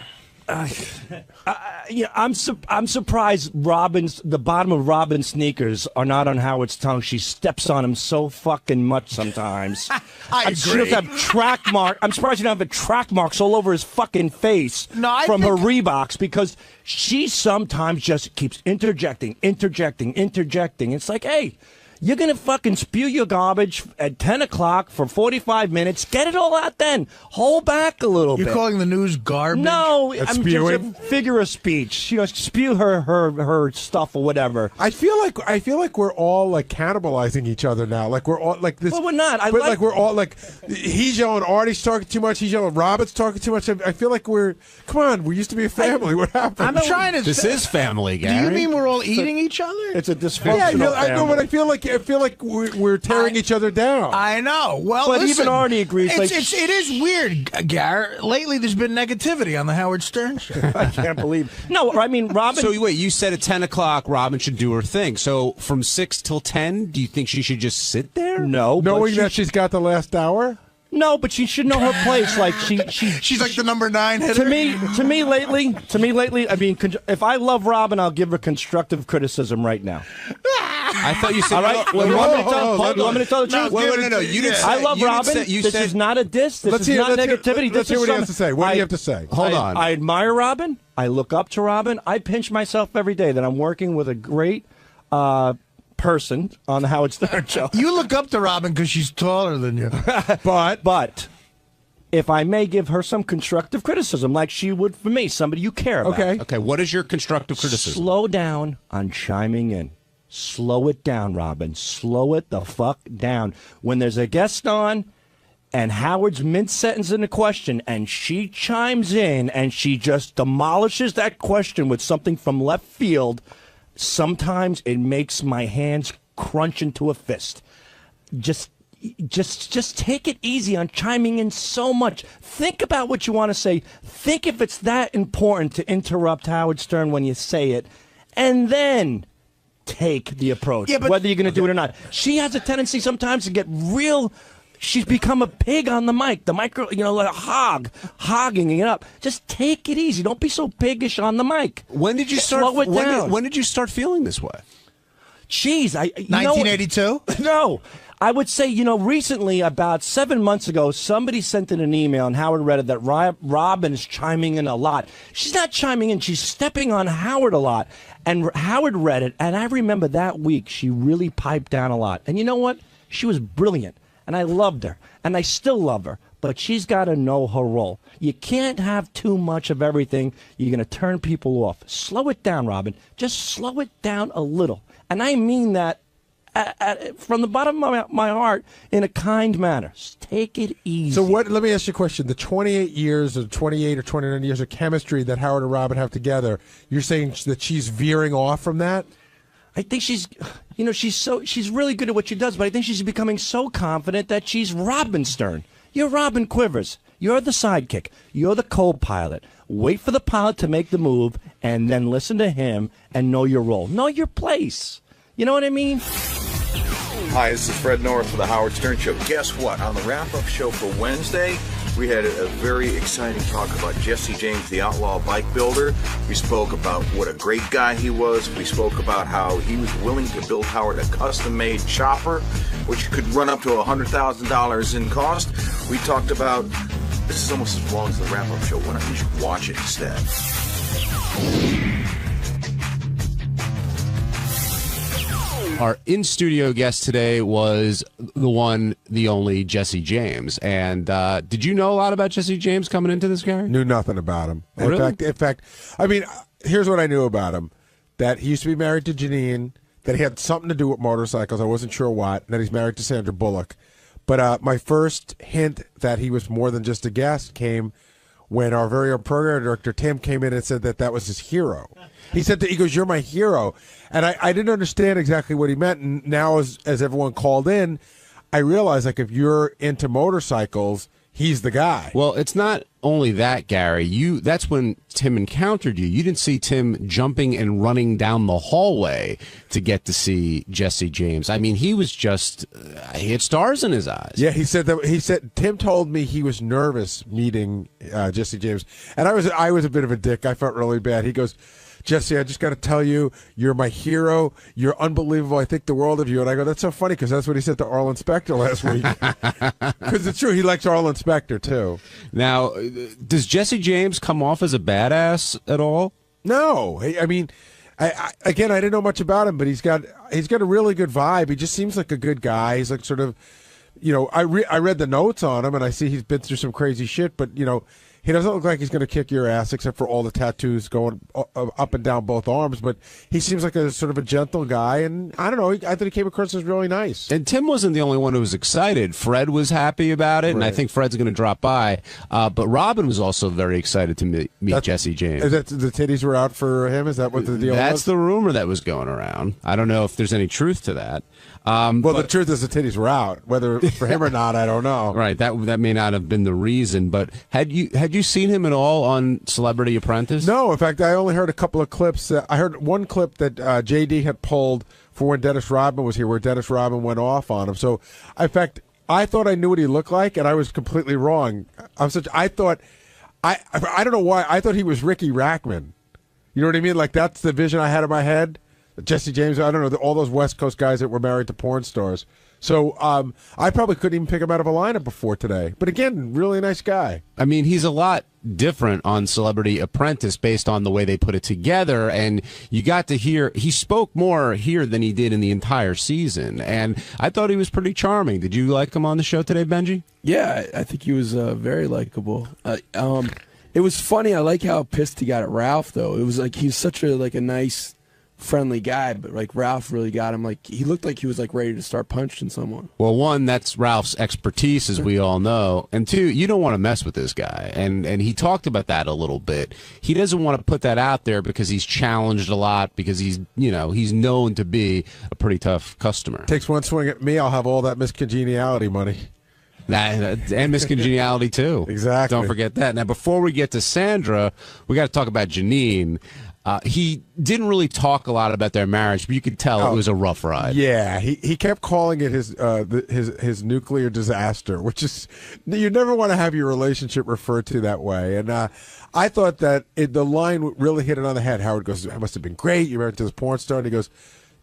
I'm surprised the bottom of Robin's sneakers are not on Howard's tongue. She steps on them so fucking much sometimes. I agree. She doesn't have track mark. I'm surprised she doesn't have track marks all over his fucking face from her Reeboks, because she sometimes just keeps interjecting. It's like, hey, You're going to fucking spew your garbage at 10 o'clock for 45 minutes. Get it all out then. Hold back a little bit. You're calling the news garbage? No, That's I'm spewing? just a figure of speech. You know, spew her stuff or whatever. I feel like we're all like cannibalizing each other now. Like we're all like this. Well, we're not. But like we're all like, he's yelling, Artie's talking too much. He's yelling, Robert's talking too much. I feel like come on, we used to be a family. What happened? I'm trying to. This is family, Gary. Do you mean we're all eating each other? It's a dysfunctional Yeah, I know, family. but I feel like we're tearing each other down. I know. Well, but listen, even Artie agrees. It is weird, Garrett. Lately, there's been negativity on the Howard Stern show. I can't believe. No, I mean, Robin. So wait, you said at 10 o'clock Robin should do her thing. So from 6 till 10, do you think she should just sit there? No, knowing that she's got the last hour. No, but she should know her place. Like she's like the number 9 hitter. To me lately. I mean, if I love Robin, I'll give her constructive criticism right now. I thought you said. All right. You want me to tell the truth? No. You didn't. I love Robin. This is not a diss. This is not negativity. Let's hear what he has to say. What do you have to say? Hold on. I admire Robin. I look up to Robin. I pinch myself every day that I'm working with a great person on the Howard Stern show. You look up to Robin because she's taller than you. But if I may give her some constructive criticism, like she would for me, somebody you care about. Okay. What is your constructive criticism? Slow down on chiming in. Slow it down, Robin. Slow it the fuck down. When there's a guest on and Howard's mid-sentence in a question and she chimes in and she just demolishes that question with something from left field, sometimes it makes my hands crunch into a fist. Just take it easy on chiming in so much. Think about what you want to say. Think if it's that important to interrupt Howard Stern when you say it, and then take the approach, whether you're going to do it or not. She has a tendency sometimes to get real. She's become a pig on the mic. The micro, like a hog, hogging it up. Just take it easy. Don't be so piggish on the mic. When did you start? Slow it down. When did you start feeling this way? Jeez, 1982? No. I would say, recently, about 7 months ago, somebody sent in an email, and Howard read it, that Robin is chiming in a lot. She's not chiming in. She's stepping on Howard a lot. And Howard read it, and I remember that week she really piped down a lot. And you know what? She was brilliant, and I loved her, and I still love her. But she's got to know her role. You can't have too much of everything. You're going to turn people off. Slow it down, Robin. Just slow it down a little. And I mean that from the bottom of my heart in a kind manner. Just take it easy. So let me ask you a question. The 28 years or 28 or 29 years of chemistry that Howard and Robin have together, you're saying that she's veering off from that? I think she's really good at what she does, but I think she's becoming so confident that she's Robin Stern. You're Robin Quivers. You're the sidekick. You're the co-pilot. Wait for the pilot to make the move, and then listen to him and know your role. Know your place. You know what I mean? Hi, this is Fred North for the Howard Stern Show. Guess what? On the wrap-up show for Wednesday, we had a very exciting talk about Jesse James, the outlaw bike builder. We spoke about what a great guy he was. We spoke about how he was willing to build Howard a custom-made chopper, which could run up to $100,000 in cost. We talked about, this is almost as long as the wrap-up show. Why don't you just watch it instead? Our in-studio guest today was the only Jesse James. And did you know a lot about Jesse James coming into this, Gary? Knew nothing about him. Oh, really? In fact, I mean, here's what I knew about him. That he used to be married to Janine, that he had something to do with motorcycles. I wasn't sure what. And that he's married to Sandra Bullock. But my first hint that he was more than just a guest came when our very own program director, Tim, came in and said that was his hero. He said that, he goes, "You're my hero." And I didn't understand exactly what he meant. And now as everyone called in, I realized, like, if you're into motorcycles, he's the guy. Well, it's not only that, Gary. That's when Tim encountered you. You didn't see Tim jumping and running down the hallway to get to see Jesse James. I mean, he was just, he had stars in his eyes. Yeah, he said Tim told me he was nervous meeting Jesse James. And I was a bit of a dick. I felt really bad. He goes, "Jesse, I just got to tell you, you're my hero. You're unbelievable. I think the world of you." And I go, "That's so funny," because that's what he said to Arlen Specter last week. Because it's true. He likes Arlen Specter, too. Now, does Jesse James come off as a badass at all? No. I mean, Again, I didn't know much about him, but he's got a really good vibe. He just seems like a good guy. He's like sort of, I read the notes on him, and I see he's been through some crazy shit, but, he doesn't look like he's going to kick your ass, except for all the tattoos going up and down both arms. But he seems like a sort of a gentle guy, and I don't know. I thought he came across as really nice. And Tim wasn't the only one who was excited. Fred was happy about it, and I think Fred's going to drop by. But Robin was also very excited to meet Jesse James. Is that the titties were out for him? Is that what the deal was? That's the rumor that was going around. I don't know if there's any truth to that. The truth is the titties were out. Whether for him or not, I don't know. Right, that may not have been the reason. But had you seen him at all on Celebrity Apprentice? No, in fact, I only heard a couple of clips. I heard one clip that JD had pulled for when Dennis Rodman was here, where Dennis Rodman went off on him. So, in fact, I thought I knew what he looked like, and I was completely wrong. I don't know why. I thought he was Ricky Rackman. You know what I mean? Like, that's the vision I had in my head. Jesse James, I don't know, all those West Coast guys that were married to porn stars. So I probably couldn't even pick him out of a lineup before today. But again, really nice guy. I mean, he's a lot different on Celebrity Apprentice based on the way they put it together. And you got to hear, he spoke more here than he did in the entire season. And I thought he was pretty charming. Did you like him on the show today, Benji? Yeah, I think he was very likable. It was funny. I like how pissed he got at Ralph, though. It was like he's such a nice, friendly guy, but Ralph really got him. Like he looked like he was ready to start punching someone. Well, one, that's Ralph's expertise, as we all know, and two, you don't want to mess with this guy. And he talked about that a little bit. He doesn't want to put that out there because he's challenged a lot, because he's known to be a pretty tough customer. Takes one swing at me, I'll have all that miscongeniality money. And miscongeniality too. Exactly. Don't forget that. Now, before we get to Sandra, we got to talk about Janine. He didn't really talk a lot about their marriage, but you could tell it was a rough ride. Yeah, he kept calling it his nuclear disaster, which is, you never want to have your relationship referred to that way. And I thought that the line really hit it on the head. Howard goes, "It must have been great. You married to this porn star." And he goes,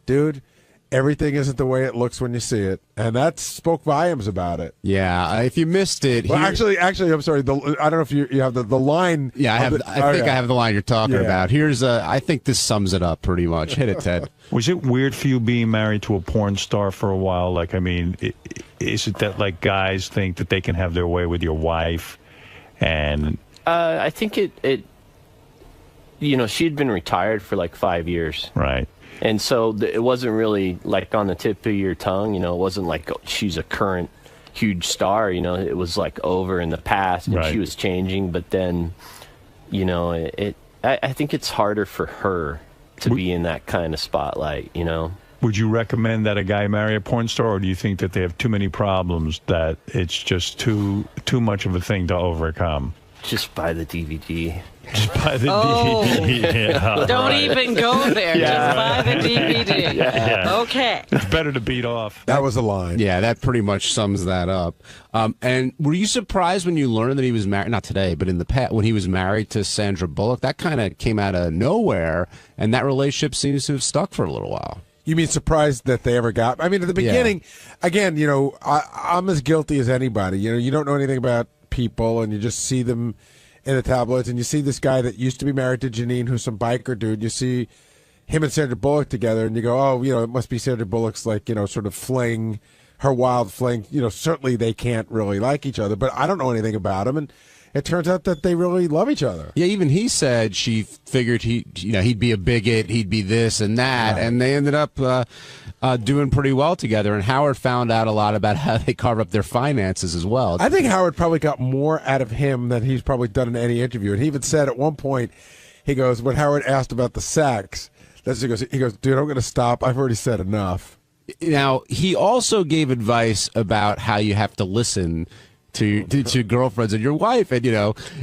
"Dude, everything isn't the way it looks when you see it," and that spoke volumes about it. Yeah, if you missed it, well, actually, I'm sorry. I don't know if you have the line. Yeah, I think I have the line you're talking about. Here's I think this sums it up pretty much. Hit it, Ted. Was it weird for you being married to a porn star for a while? Like, I mean, is it that guys think that they can have their way with your wife, and I think it. She'd been retired for 5 years. Right. And so it wasn't really on the tip of your tongue, it wasn't like she's a current huge star, it was over in the past and she was changing. But then, I think it's harder for her to be in that kind of spotlight, Would you recommend that a guy marry a porn star, or do you think that they have too many problems, that it's just too much of a thing to overcome? Just buy the DVD. Just buy the DVD. Yeah, don't even go there. Just buy the DVD. Yeah. Okay. It's better to beat off. That was a line. Yeah, that pretty much sums that up. And were you surprised when you learned that he was married, not today, but in the past, when he was married to Sandra Bullock? That kind of came out of nowhere, and that relationship seems to have stuck for a little while. You mean surprised that they ever got? I mean, at the beginning, again, I'm as guilty as anybody. You don't know anything about people, and you just see them in the tabloids, and you see this guy that used to be married to Janine, who's some biker dude. You see him and Sandra Bullock together, and you go, oh, it must be Sandra Bullock's sort of fling, her wild fling. Certainly they can't really like each other, but I don't know anything about him, and it turns out that they really love each other. Yeah, even he said she figured he'd be a bigot, he'd be this and that, and they ended up doing pretty well together. And Howard found out a lot about how they carve up their finances as well. I think Howard probably got more out of him than he's probably done in any interview. And he even said at one point, he goes, when Howard asked about the sex, he goes, dude, I'm going to stop. I've already said enough. Now, he also gave advice about how you have to listen to girlfriends and your wife, and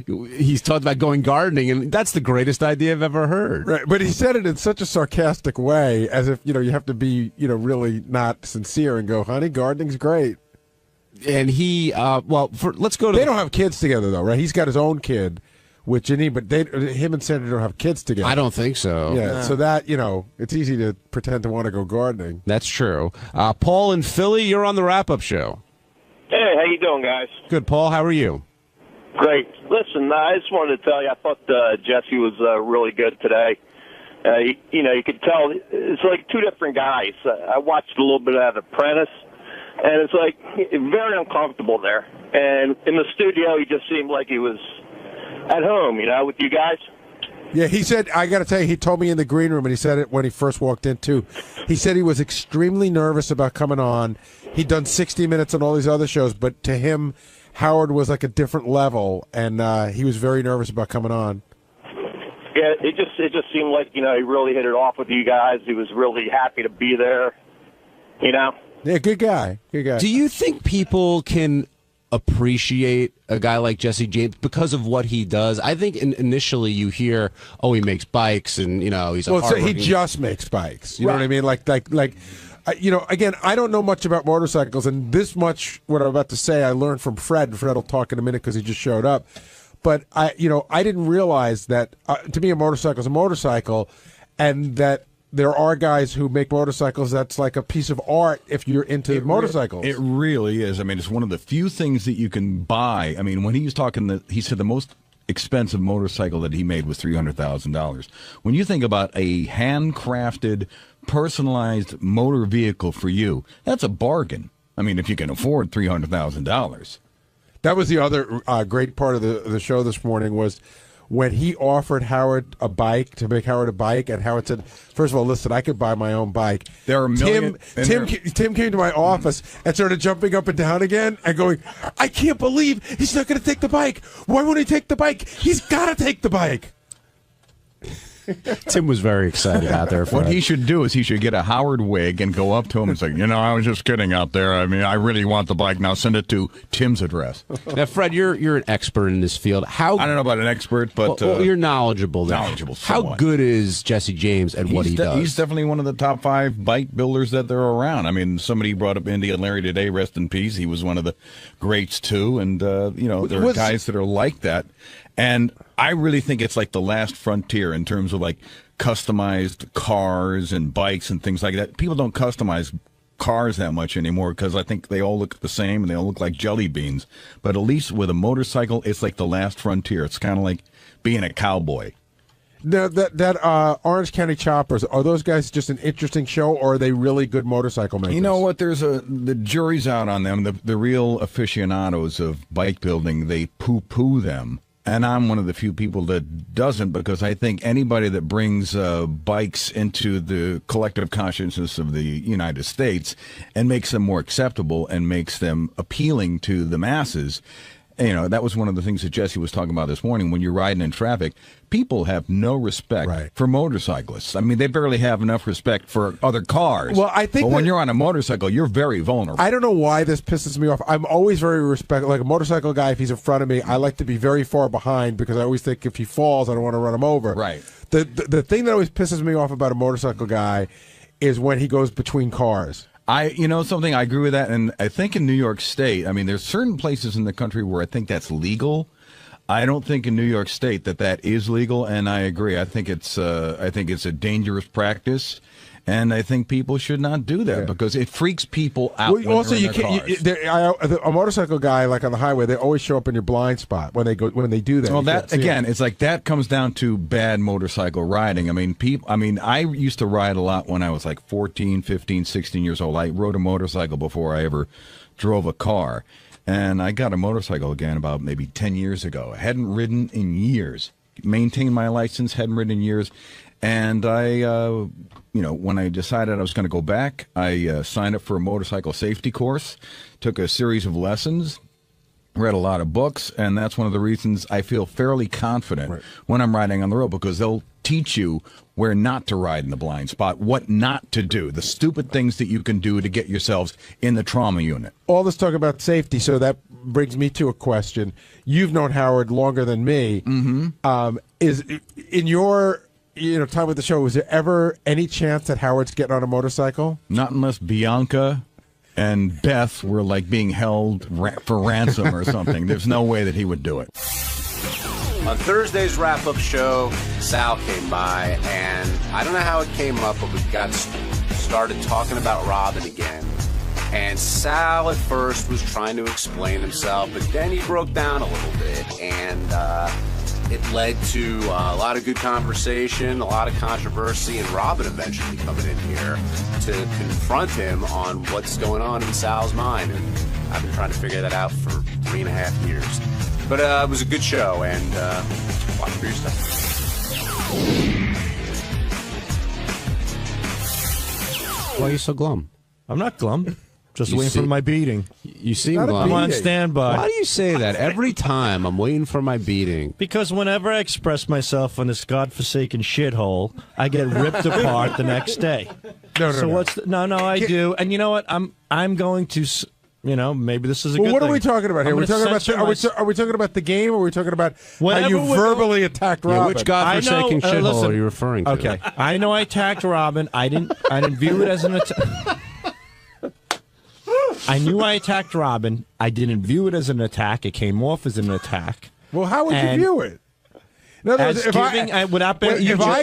he's talked about going gardening, and that's the greatest idea I've ever heard. Right, but he said it in such a sarcastic way, as if you have to be really not sincere and go, honey, gardening's great. And he let's go to. They don't have kids together though, right? He's got his own kid with Janine, but him and Sandra don't have kids together. I don't think so. Yeah, so that it's easy to pretend to want to go gardening. That's true. Paul in Philly, you're on the wrap-up show. Hey, how you doing, guys? Good, Paul. How are you? Great. Listen, I just wanted to tell you, I thought Jesse was really good today. You could tell it's like two different guys. I watched a little bit of that Apprentice, and it's like very uncomfortable there. And in the studio, he just seemed like he was at home, with you guys. Yeah, he said, I got to tell you, he told me in the green room, and he said it when he first walked in, too. He said he was extremely nervous about coming on. He'd done 60 Minutes on all these other shows, but to him, Howard was like a different level, and he was very nervous about coming on. Yeah, it just seemed like, he really hit it off with you guys. He was really happy to be there, Yeah, good guy. Good guy. Do you think people can appreciate a guy like Jesse James because of what he does? I think initially you hear, oh, he makes bikes, and he's a so he just makes bikes. You know what I mean? Like, again, I don't know much about motorcycles, and this much what I'm about to say I learned from Fred. Fred will talk in a minute because he just showed up. But I didn't realize that to me a motorcycle is a motorcycle, and that there are guys who make motorcycles that's like a piece of art if you're into motorcycles. It really is. I mean, it's one of the few things that you can buy. I mean, when he was talking, he said the most expensive motorcycle that he made was $300,000. When you think about a handcrafted, personalized motor vehicle for you, that's a bargain. I mean, if you can afford $300,000. That was the other great part of the show this morning was when he offered Howard a bike, to make Howard a bike, and Howard said, first of all, listen, I could buy my own bike. There are millions. Tim came to my office and started jumping up and down again and going, I can't believe he's not going to take the bike. Why won't he take the bike? He's got to take the bike. Tim was very excited out there. What he should do is he should get a Howard wig and go up to him and say, I was just kidding out there. I mean, I really want the bike. Now send it to Tim's address. Now, Fred, you're an expert in this field. I don't know about an expert, but... Well, you're knowledgeable there. Knowledgeable, somewhat. How good is Jesse James at what he does? He's definitely one of the top 5 bike builders that there are around. I mean, somebody brought up Indy and Larry today, rest in peace. He was one of the greats, too. And, there are guys that are like that. And I really think it's like the last frontier in terms of like customized cars and bikes and things like that. People don't customize cars that much anymore because I think they all look the same and they all look like jelly beans. But at least with a motorcycle, it's like the last frontier. It's kind of like being a cowboy. Now, that Orange County Choppers, are those guys just an interesting show, or are they really good motorcycle makers? You know what? The jury's out on them. The real aficionados of bike building, they poo-poo them. And I'm one of the few people that doesn't, because I think anybody that brings bikes into the collective consciousness of the United States and makes them more acceptable and makes them appealing to the masses, that was one of the things that Jesse was talking about this morning. When you're riding in traffic, people have no respect for motorcyclists. I mean, they barely have enough respect for other cars. Well, I think when you're on a motorcycle, you're very vulnerable. I don't know why this pisses me off. I'm always very respectful. Like a motorcycle guy, if he's in front of me, I like to be very far behind because I always think if he falls, I don't want to run him over. Right. The thing that always pisses me off about a motorcycle guy is when he goes between cars. Something, I agree with that, and I think in New York State, I mean, there's certain places in the country where I think that's legal. I don't think in New York State that is legal, and I agree. I think it's a dangerous practice, and I think people should not do that because it freaks people out. Well, also, you can't. A motorcycle guy, like on the highway, they always show up in your blind spot when they do that. Well, that again, it's like that comes down to bad motorcycle riding. I mean, I used to ride a lot when I was like 14, 15, 16 years old. I rode a motorcycle before I ever drove a car. And I got a motorcycle again about maybe 10 years ago. I hadn't ridden in years. Maintained my license, hadn't ridden in years. And I, when I decided I was going to go back, I signed up for a motorcycle safety course, took a series of lessons, read a lot of books, and that's one of the reasons I feel fairly confident when I'm riding on the road, because they'll teach you where not to ride in the blind spot, what not to do, the stupid things that you can do to get yourselves in the trauma unit. All this talk about safety, so that brings me to a question. You've known Howard longer than me. Mm-hmm. Is in your time with the show, was there ever any chance that Howard's getting on a motorcycle? Not unless Bianca and Beth were like being held for ransom or something. There's no way that he would do it. On Thursday's wrap-up show, Sal came by, and I don't know how it came up, but we got started talking about Robin again. And Sal at first was trying to explain himself, but then he broke down a little bit, and it led to a lot of good conversation, a lot of controversy, and Robin eventually coming in here to confront him on what's going on in Sal's mind. And I've been trying to figure that out for 3.5 years. But it was a good show, and watch for yourself. Why are you so glum? I'm not glum. Just waiting for my beating. You seem glum. I'm on standby. Why do you say that every time? I'm waiting for my beating. Because whenever I express myself on this godforsaken shithole, I get ripped apart the next day. I do. And you know what? I'm going to. Maybe this is a good thing. What are we talking about here? Are we talking about the game, or are we talking about how you verbally attacked Robin? Which godforsaken shithole are you referring to? Okay, I know I attacked Robin. I didn't view it as an attack. I knew I attacked Robin. I didn't view it as an attack. It came off as an attack. Well, how would you view it? In other words,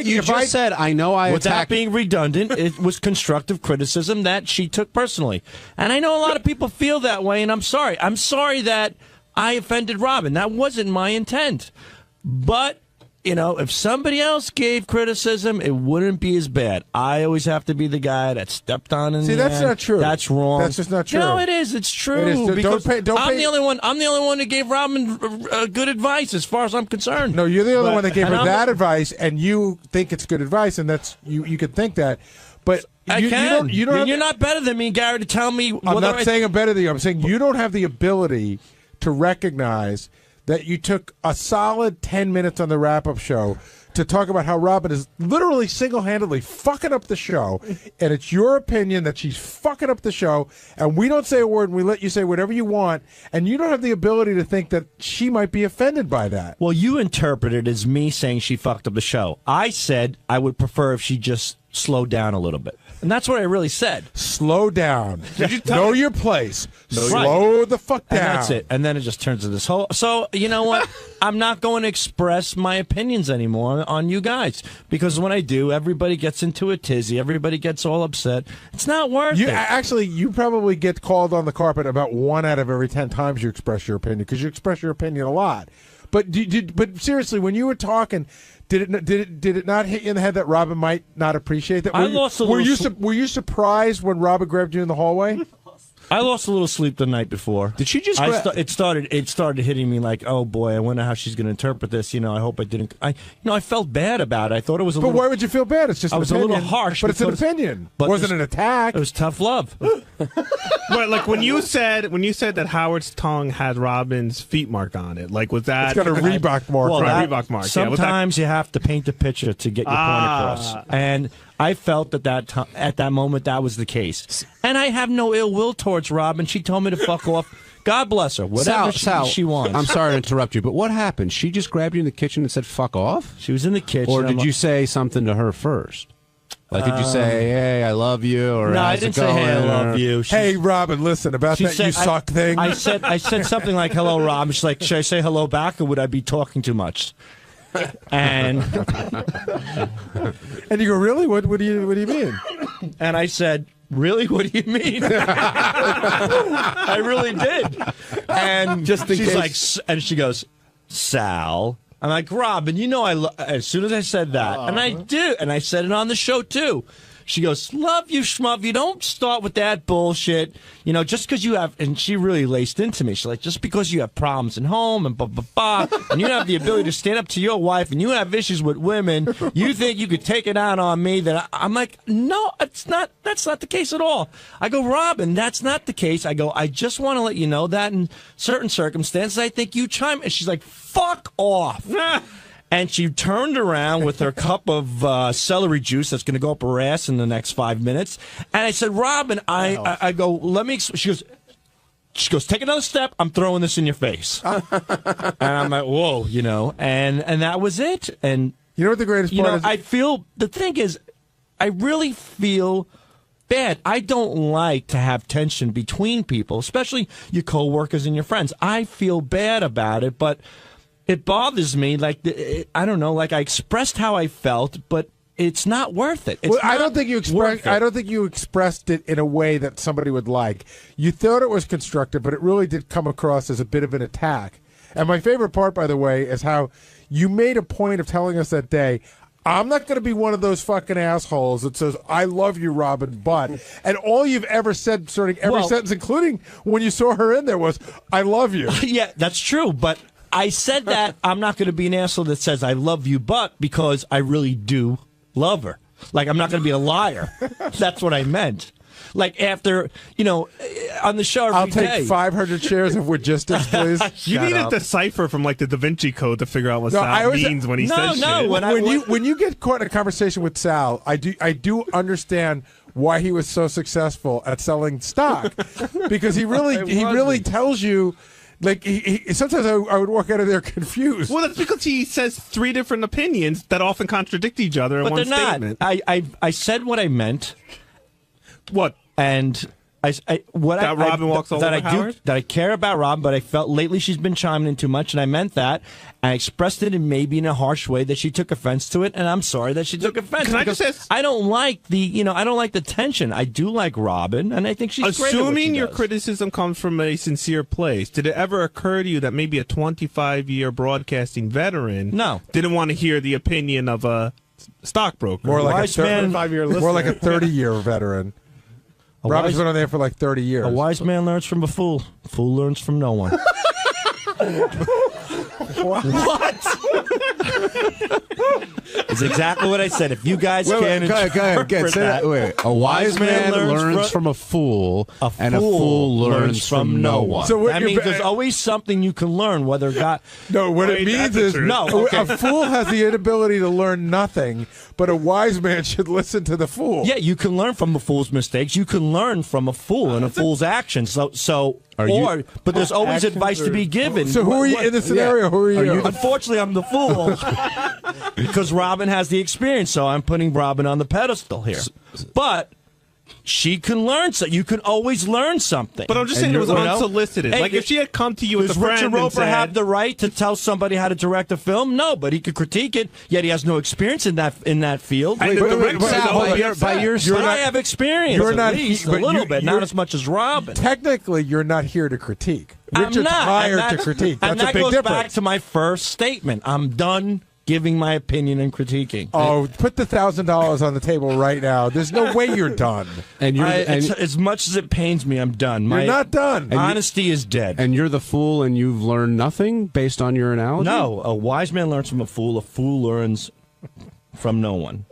you just said, I know I attacked... Without being redundant, it was constructive criticism that she took personally. And I know a lot of people feel that way, and I'm sorry. I'm sorry that I offended Robin. That wasn't my intent. But, if somebody else gave criticism, it wouldn't be as bad. I always have to be the guy that stepped on in the that's end. not true. That's wrong. That's just not true. No, it is. It's true. It is. Because I'm the only one. I'm the only one that gave Robin good advice, as far as I'm concerned. No, you're the only one that gave her that advice, and you think it's good advice, and that's you could think that, but you're not better than me, Gary, to tell me. I'm not saying I'm better than you. I'm saying you don't have the ability to recognize that you took a solid 10 minutes on the wrap-up show to talk about how Robin is literally single-handedly fucking up the show, and it's your opinion that she's fucking up the show, and we don't say a word, and we let you say whatever you want, and you don't have the ability to think that she might be offended by that. Well, you interpret it as me saying she fucked up the show. I said I would prefer if she just slowed down a little bit. And that's what I really said. Slow down. Know your place. Slow the fuck down. And that's it. And then it just turns to this whole... So, you know what? I'm not going to express my opinions anymore on you guys. Because when I do, everybody gets into a tizzy. Everybody gets all upset. It's not worth it. Actually, you probably get called on the carpet about 1 out of every 10 times you express your opinion. Because you express your opinion a lot. But seriously, when you were talking... Did it not hit you in the head that Robin might not appreciate that? Were you surprised when Robin grabbed you in the hallway? I lost a little sleep the night before. Did she just? It started hitting me like, oh boy, I wonder how she's going to interpret this. I hope I didn't. I felt bad about it. I thought it was a little. But why would you feel bad? It's just I was a little harsh. But it's an opinion. It wasn't an attack. It was tough love. But like when you said that Howard's tongue had Robin's feet mark on it, like was that? It's got a Reebok mark. Well, Reebok mark. Sometimes you have to paint the picture to get your point across, and I felt at that moment that was the case. And I have no ill will towards Robin. She told me to fuck off. God bless her. Whatever she wants. I'm sorry to interrupt you, but what happened? She just grabbed you in the kitchen and said, fuck off? She was in the kitchen. Or did you say something to her first? Like, did you say, hey, I love you? Or no, I didn't say, hey, I love you. Hey, Robin, listen, about that you suck thing. I said something like, hello, Robin. She's like, should I say hello back, or would I be talking too much? And you go, really? What do you mean? And I said, really? What do you mean? I really did. And she's like, and she goes, Sal. I'm like, Robin, as soon as I said that, and I do, and I said it on the show too. She goes, love you, schmuff. You don't start with that bullshit. Just because you have, and she really laced into me. She's like, just because you have problems at home and blah, blah, blah, and you have the ability to stand up to your wife and you have issues with women, you think you could take it out on me. I'm like, no, that's not the case at all. I go, Robin, that's not the case. I go, I just want to let you know that in certain circumstances, I think you chime. And she's like, fuck off. And she turned around with her cup of celery juice that's going to go up her ass in the next 5 minutes. And I said, Robin, I go, let me. She goes, take another step. I'm throwing this in your face. And I'm like, whoa, and that was it. And you know what the greatest part is? The thing is, I really feel bad. I don't like to have tension between people, especially your coworkers and your friends. I feel bad about it, but it bothers me. Like, I don't know. Like, I expressed how I felt, but it's not worth it. I don't think you expressed it in a way that somebody would like. You thought it was constructive, but it really did come across as a bit of an attack. And my favorite part, by the way, is how you made a point of telling us that day, I'm not going to be one of those fucking assholes that says, I love you, Robin, but. And all you've ever said, starting every sentence, including when you saw her in there, was, I love you. Yeah, that's true, but I said that I'm not going to be an asshole that says, I love you, but, because I really do love her. Like, I'm not going to be a liar. That's what I meant. Like, after, on the show every day. I'll take 500 shares of Woodgistics, please. You need a decipher from, like, the _Vinci Code to figure out what Sal means when he says shit. When you get caught in a conversation with Sal, I do understand why he was so successful at selling stock. Because he really tells you. Like, sometimes I would walk out of there confused. Well, that's because he says 3 different opinions that often contradict each other in one statement. I said what I meant. What? And Robin walks all over Howard? That I care about Robin, but I felt lately she's been chiming in too much, and I meant that. I expressed it maybe in a harsh way that she took offense to it, and I'm sorry that she took offense. Can I just ask? I don't like the tension. I do like Robin, and I think she's great at what Assuming she your does. criticism comes from a sincere place, did it ever occur to you that maybe a 25-year broadcasting veteran didn't want to hear the opinion of a stockbroker? More like a 30-year veteran. Robin's been on there for like 30 years. A wise man learns from a fool. A fool learns from no one. What? It's exactly what I said. If you guys can't interpret that, a wise man learns from a fool, and a fool learns from no one. So that means there's always something you can learn, whether God... No, what it means is a fool has the inability to learn nothing, but a wise man should listen to the fool. Yeah, you can learn from a fool's mistakes. You can learn from a fool and a fool's actions. But there's always advice to be given. So who are you in the scenario? Who are you? Unfortunately, I'm the fool because Robin has the experience. So I'm putting Robin on the pedestal here. But she can learn. So you can always learn something. But I'm just saying it was unsolicited. Hey, like if she had come to you with a friend Richard Roper and said, have the right to tell somebody how to direct a film? No, but he could critique it. Yet he has no experience in that field. I have experience. You're not at least a little bit, not as much as Robin. Technically, you're not here to critique. I'm Richard's not, hired to critique. That's and that a big goes difference. back to my first statement. I'm done giving my opinion and critiquing. Oh, put the $1,000 on the table right now. There's no way you're done. And as much as it pains me, I'm done. You're not done. Honesty is dead. And you're the fool, and you've learned nothing based on your analogy? No, a wise man learns from a fool. A fool learns from no one.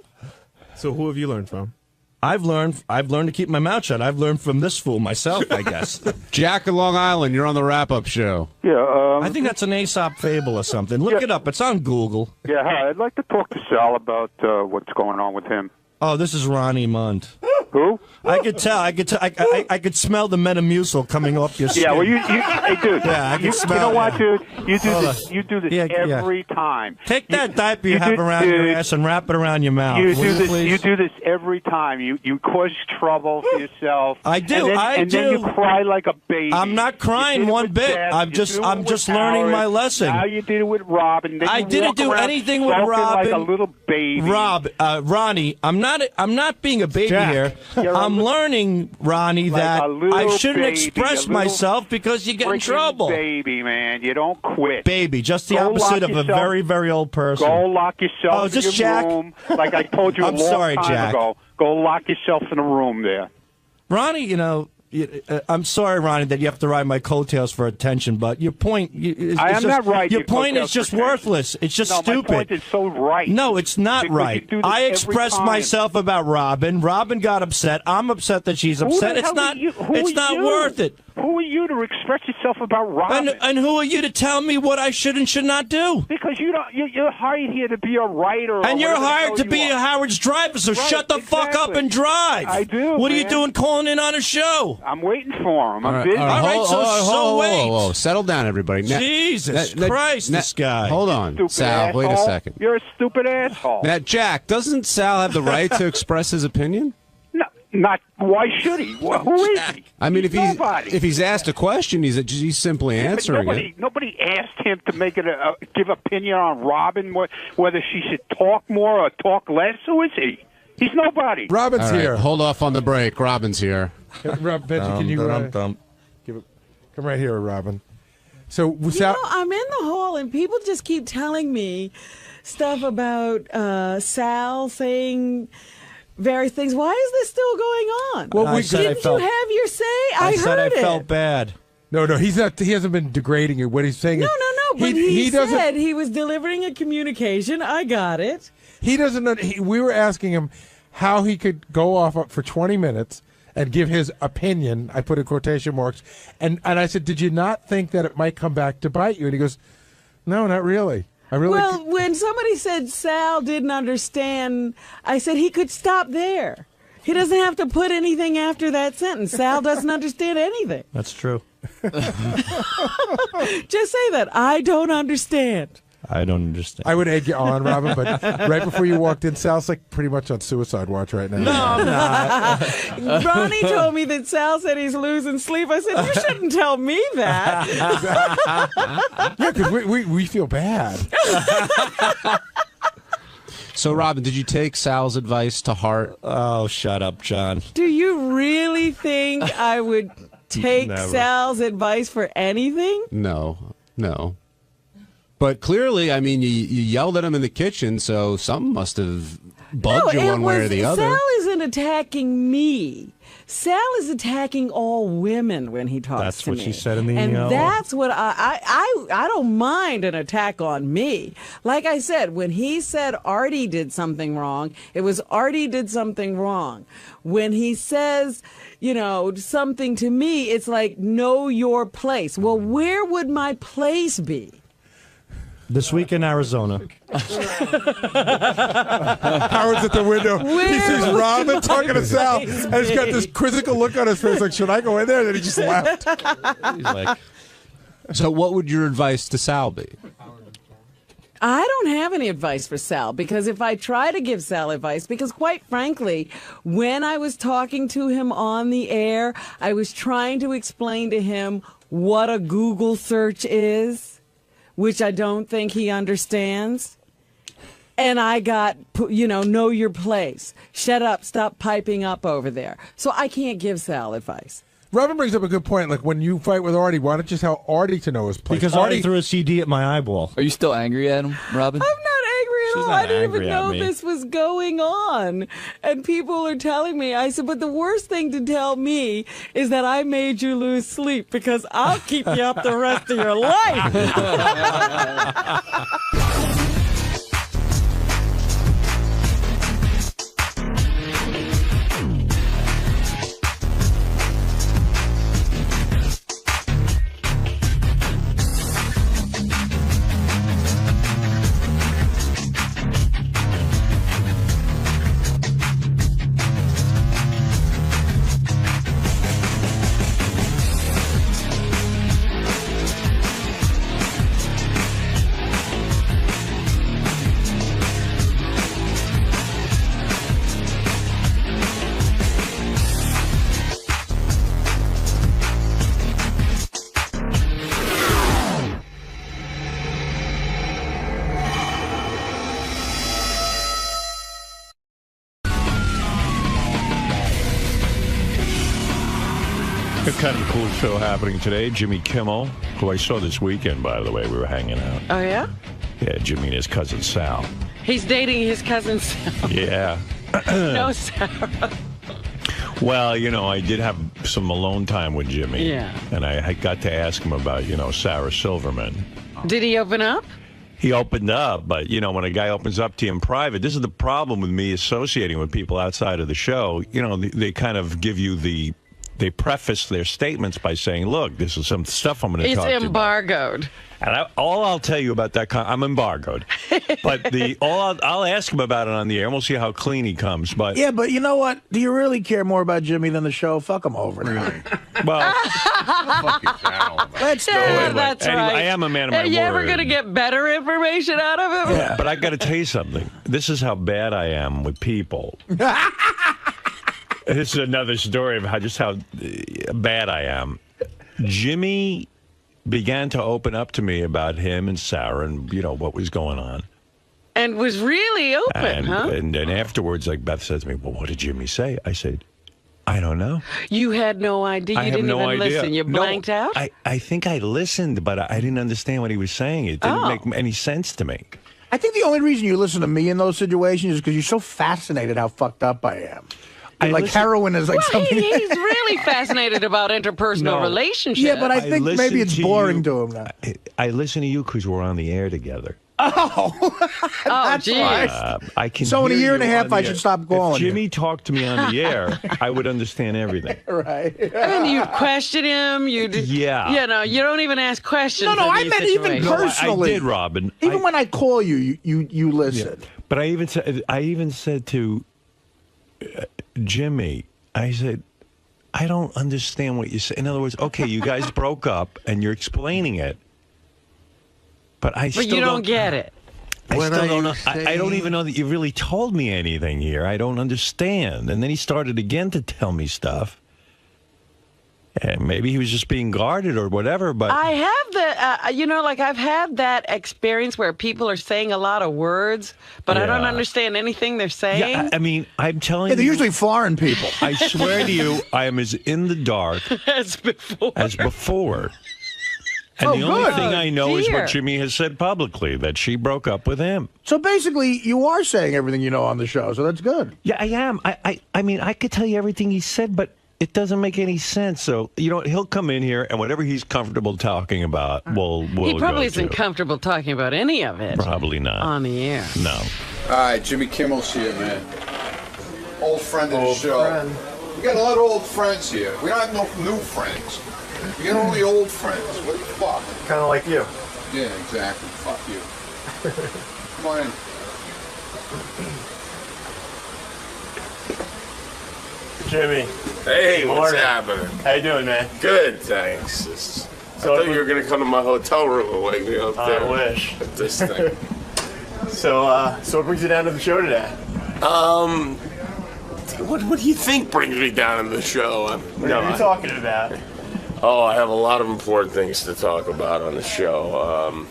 So who have you learned from? I've learned to keep my mouth shut. I've learned from this fool myself, I guess. Jack in Long Island, you're on the wrap-up show. Yeah, I think that's an Aesop fable or something. Look it up. It's on Google. Yeah, hi. I'd like to talk to Sal about what's going on with him. Oh, this is Ronnie Mund. Who? I could tell. I could smell the _Metamucil coming off your skin. Yeah, well, hey, dude. Yeah, I can smell. You know what, dude? You do Hold this. on. You do this Yeah, every time. Take that diaper you have around your ass and wrap it around your mouth. You will do this. please? You do this every time. You cause trouble for yourself. I do. And then you cry like a baby. I'm not crying one bit. I'm just learning my lesson. Now you did it with Robin. I didn't do anything with Robin. Like a little baby. Ronnie, I'm not being a baby here. I'm learning, Ronnie, like that I shouldn't baby, express myself because you get in trouble. Baby, man, you don't quit. Baby, just the opposite of a very, very old person. Go lock yourself in your Jack? room, like I told you a long time ago. Go lock yourself in a room there. Ronnie, I'm sorry, Ronnie, that you have to ride my coattails for attention, but your point your point is just worthless. It's just stupid. My point is so right. No, it's not because right. I expressed myself about Robin. Robin got upset. I'm upset that she's upset. It's not worth it. Who are you to express yourself about Robin? And who are you to tell me what I should and should not do? Because you're hired here to be a writer. And you're hired to be a Howard's driver, so shut the fuck up and drive. I do. What are you doing calling in on a show? I'm waiting for him. I'm busy. All right, so wait. Whoa, settle down, everybody. Jesus Christ, this guy. Hold on, Sal, asshole. wait a second. You're a stupid asshole. Now, Jack, doesn't Sal have the right to express his opinion? No, not. Why should he? Who is he? I mean, if he's asked a question, he's simply answering it. Nobody asked him to make it give opinion on Robin, whether she should talk more or talk less. Who is he? He's nobody. Robin's here. Hold off on the break. Robin's here. Benji, can you come right here, Robin? So, I'm in the hall, and people just keep telling me stuff about Sal saying various things. Why is this still going on? Well, didn't you have your say? I said heard I felt bad. No, he's not. He hasn't been degrading you. What he's saying is... No, but he said he was delivering a communication. I got it. He doesn't know. We were asking him how he could go off for 20 minutes and give his opinion. I put in quotation marks. And I said, did you not think that it might come back to bite you? And he goes, no, not really. Well, when somebody said Sal didn't understand, I said he could stop there. He doesn't have to put anything after that sentence. Sal doesn't understand anything. That's true. Just say that. I don't understand. I don't understand. I would egg you on, Robin, but right before you walked in, Sal's like pretty much on suicide watch right now. No, I'm not. Ronnie told me that Sal said he's losing sleep. I said, you shouldn't tell me that. Yeah, because we feel bad. So, Robin, did you take Sal's advice to heart? Oh, shut up, John. Do you really think I would take Sal's advice for anything? No. But clearly, I mean, you yelled at him in the kitchen, so something must have bugged you one way or the other. Sal isn't attacking me. Sal is attacking all women when he talks to me. That's what she said in the email. email. And that's what I don't mind an attack on me. Like I said, when he said Artie did something wrong, it was Artie did something wrong. When he says, something to me, it's like, know your place. Well, where would my place be? This week in Arizona. Howard's at the window. He sees Robin talking to Sal, and he's got this quizzical look on his face, like, should I go in there? And then he just left. He's like, so what would your advice to Sal be? I don't have any advice for Sal, because if I try to give Sal advice, because quite frankly, when I was talking to him on the air, I was trying to explain to him what a Google search is, which I don't think he understands. And I got, know your place. Shut up, stop piping up over there. So I can't give Sal advice. Robin brings up a good point. Like, when you fight with Artie, why don't you tell Artie to know his place? Because Artie threw a CD at my eyeball. Are you still angry at him, Robin? I'm not angry at all. I didn't even know this was going on. And people are telling me. I said, but the worst thing to tell me is that I made you lose sleep, because I'll keep you up the rest of your life. Kind of cool show happening today. Jimmy Kimmel, who I saw this weekend, by the way. We were hanging out. Oh, yeah? Yeah, Jimmy and his cousin Sal. He's dating his cousin Sal. Yeah. No, Sarah. Well, I did have some alone time with Jimmy. Yeah. And I got to ask him about, Sarah Silverman. Did he open up? He opened up, but, when a guy opens up to you in private, this is the problem with me associating with people outside of the show. They kind of give you they preface their statements by saying, look, this is some stuff I'm going to talk to you about. It's embargoed. And all I'll tell you about that, I'm embargoed. But I'll ask him about it on the air, and we'll see how clean he comes. But yeah, but you know what? Do you really care more about Jimmy than the show? Fuck him over now. Well, let's do it. That's anyway, right. I am a man of my word. Are you ever going to get better information out of him? Yeah, but I got to tell you something. This is how bad I am with people. This is another story of how bad I am. Jimmy began to open up to me about him and Sarah and, what was going on. And was really open, huh? And afterwards, like Beth says to me, well, what did Jimmy say? I said, I don't know. You had no idea? You didn't even listen? You blanked out? I think I listened, but I didn't understand what he was saying. It didn't make any sense to me. I think the only reason you listen to me in those situations is because you're so fascinated how fucked up I am. Like heroin is like something. He's really fascinated about interpersonal relationships. Yeah, but I think maybe it's boring to him now. I listen to you because we're on the air together. That's why. I can. So in a hear year and a you half, on the I air. should stop calling If Jimmy talked to me on the air, I would understand everything. Right. And you'd question him. Yeah. You know, you don't even ask questions. No, in I these meant even situations. personally. I did, Robin. Even when I call you, you listen. Yeah. But I even said to Jimmy, I said, I don't understand what you say. In other words, okay, you guys broke up and you're explaining it, but I still you don't get it. I still don't know. I don't even know that you really told me anything here. I don't understand. And then he started again to tell me stuff. And maybe he was just being guarded or whatever, but I have I've had that experience where people are saying a lot of words, but I don't understand anything they're saying. Yeah, I mean, I'm telling you. They're usually foreign people. I swear to you, I am as in the dark as before. And the only thing I know is what Jimmy has said publicly, that she broke up with him. So basically, you are saying everything you know on the show, so that's good. Yeah, I am. I mean, I could tell you everything he said, but it doesn't make any sense. So, he'll come in here, and whatever he's comfortable talking about, we'll He probably isn't comfortable talking about any of it. Probably not. On the air. No. All right, Jimmy Kimmel's here, man. Old friend of the show. We got a lot of old friends here. We don't have no new friends. We got only old friends. What the fuck? Kind of like you. Yeah, exactly. Fuck you. Come on in. Jimmy. Hey, what's Morning. happening? How you doing, man? Good, thanks. I thought you were going to come to my hotel room and wake me up there. I wish. At this thing. So what brings you down to the show today? What do you think brings me down to the show? What are you talking about? Oh, I have a lot of important things to talk about on the show.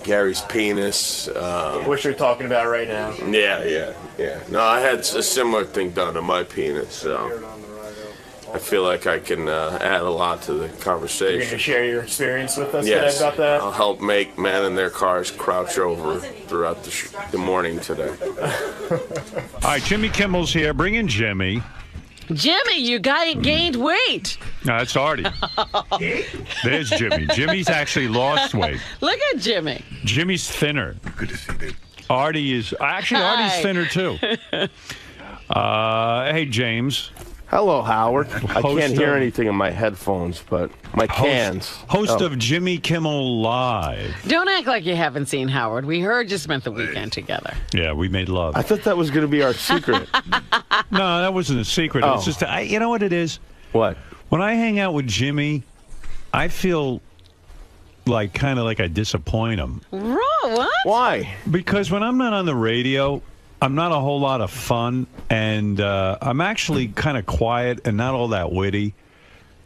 Gary's penis. What you're talking about right now? Yeah. No, I had a similar thing done to my penis, so I feel like I can add a lot to the conversation. You're going to share your experience with us Yes, today about that? I'll help make men in their cars crouch over throughout the morning today. All right, Jimmy Kimmel's here. Bring in Jimmy. Jimmy, you gained weight. No, that's Artie. There's Jimmy. Jimmy's actually lost weight. Look at Jimmy. Jimmy's thinner. Good to see you. Artie's thinner too. Hey, James. Hello, Howard. I Host can't hear of- anything in my headphones, but my cans. Host of Jimmy Kimmel Live. Don't act like you haven't seen Howard. We heard you spent the weekend together. Yeah, we made love. I thought that was going to be our secret. No, that wasn't a secret. Oh. It's just, you know what it is? What? When I hang out with Jimmy, I feel kind of like I disappoint him. What? Why? Because when I'm not on the radio, I'm not a whole lot of fun, and I'm actually kind of quiet and not all that witty.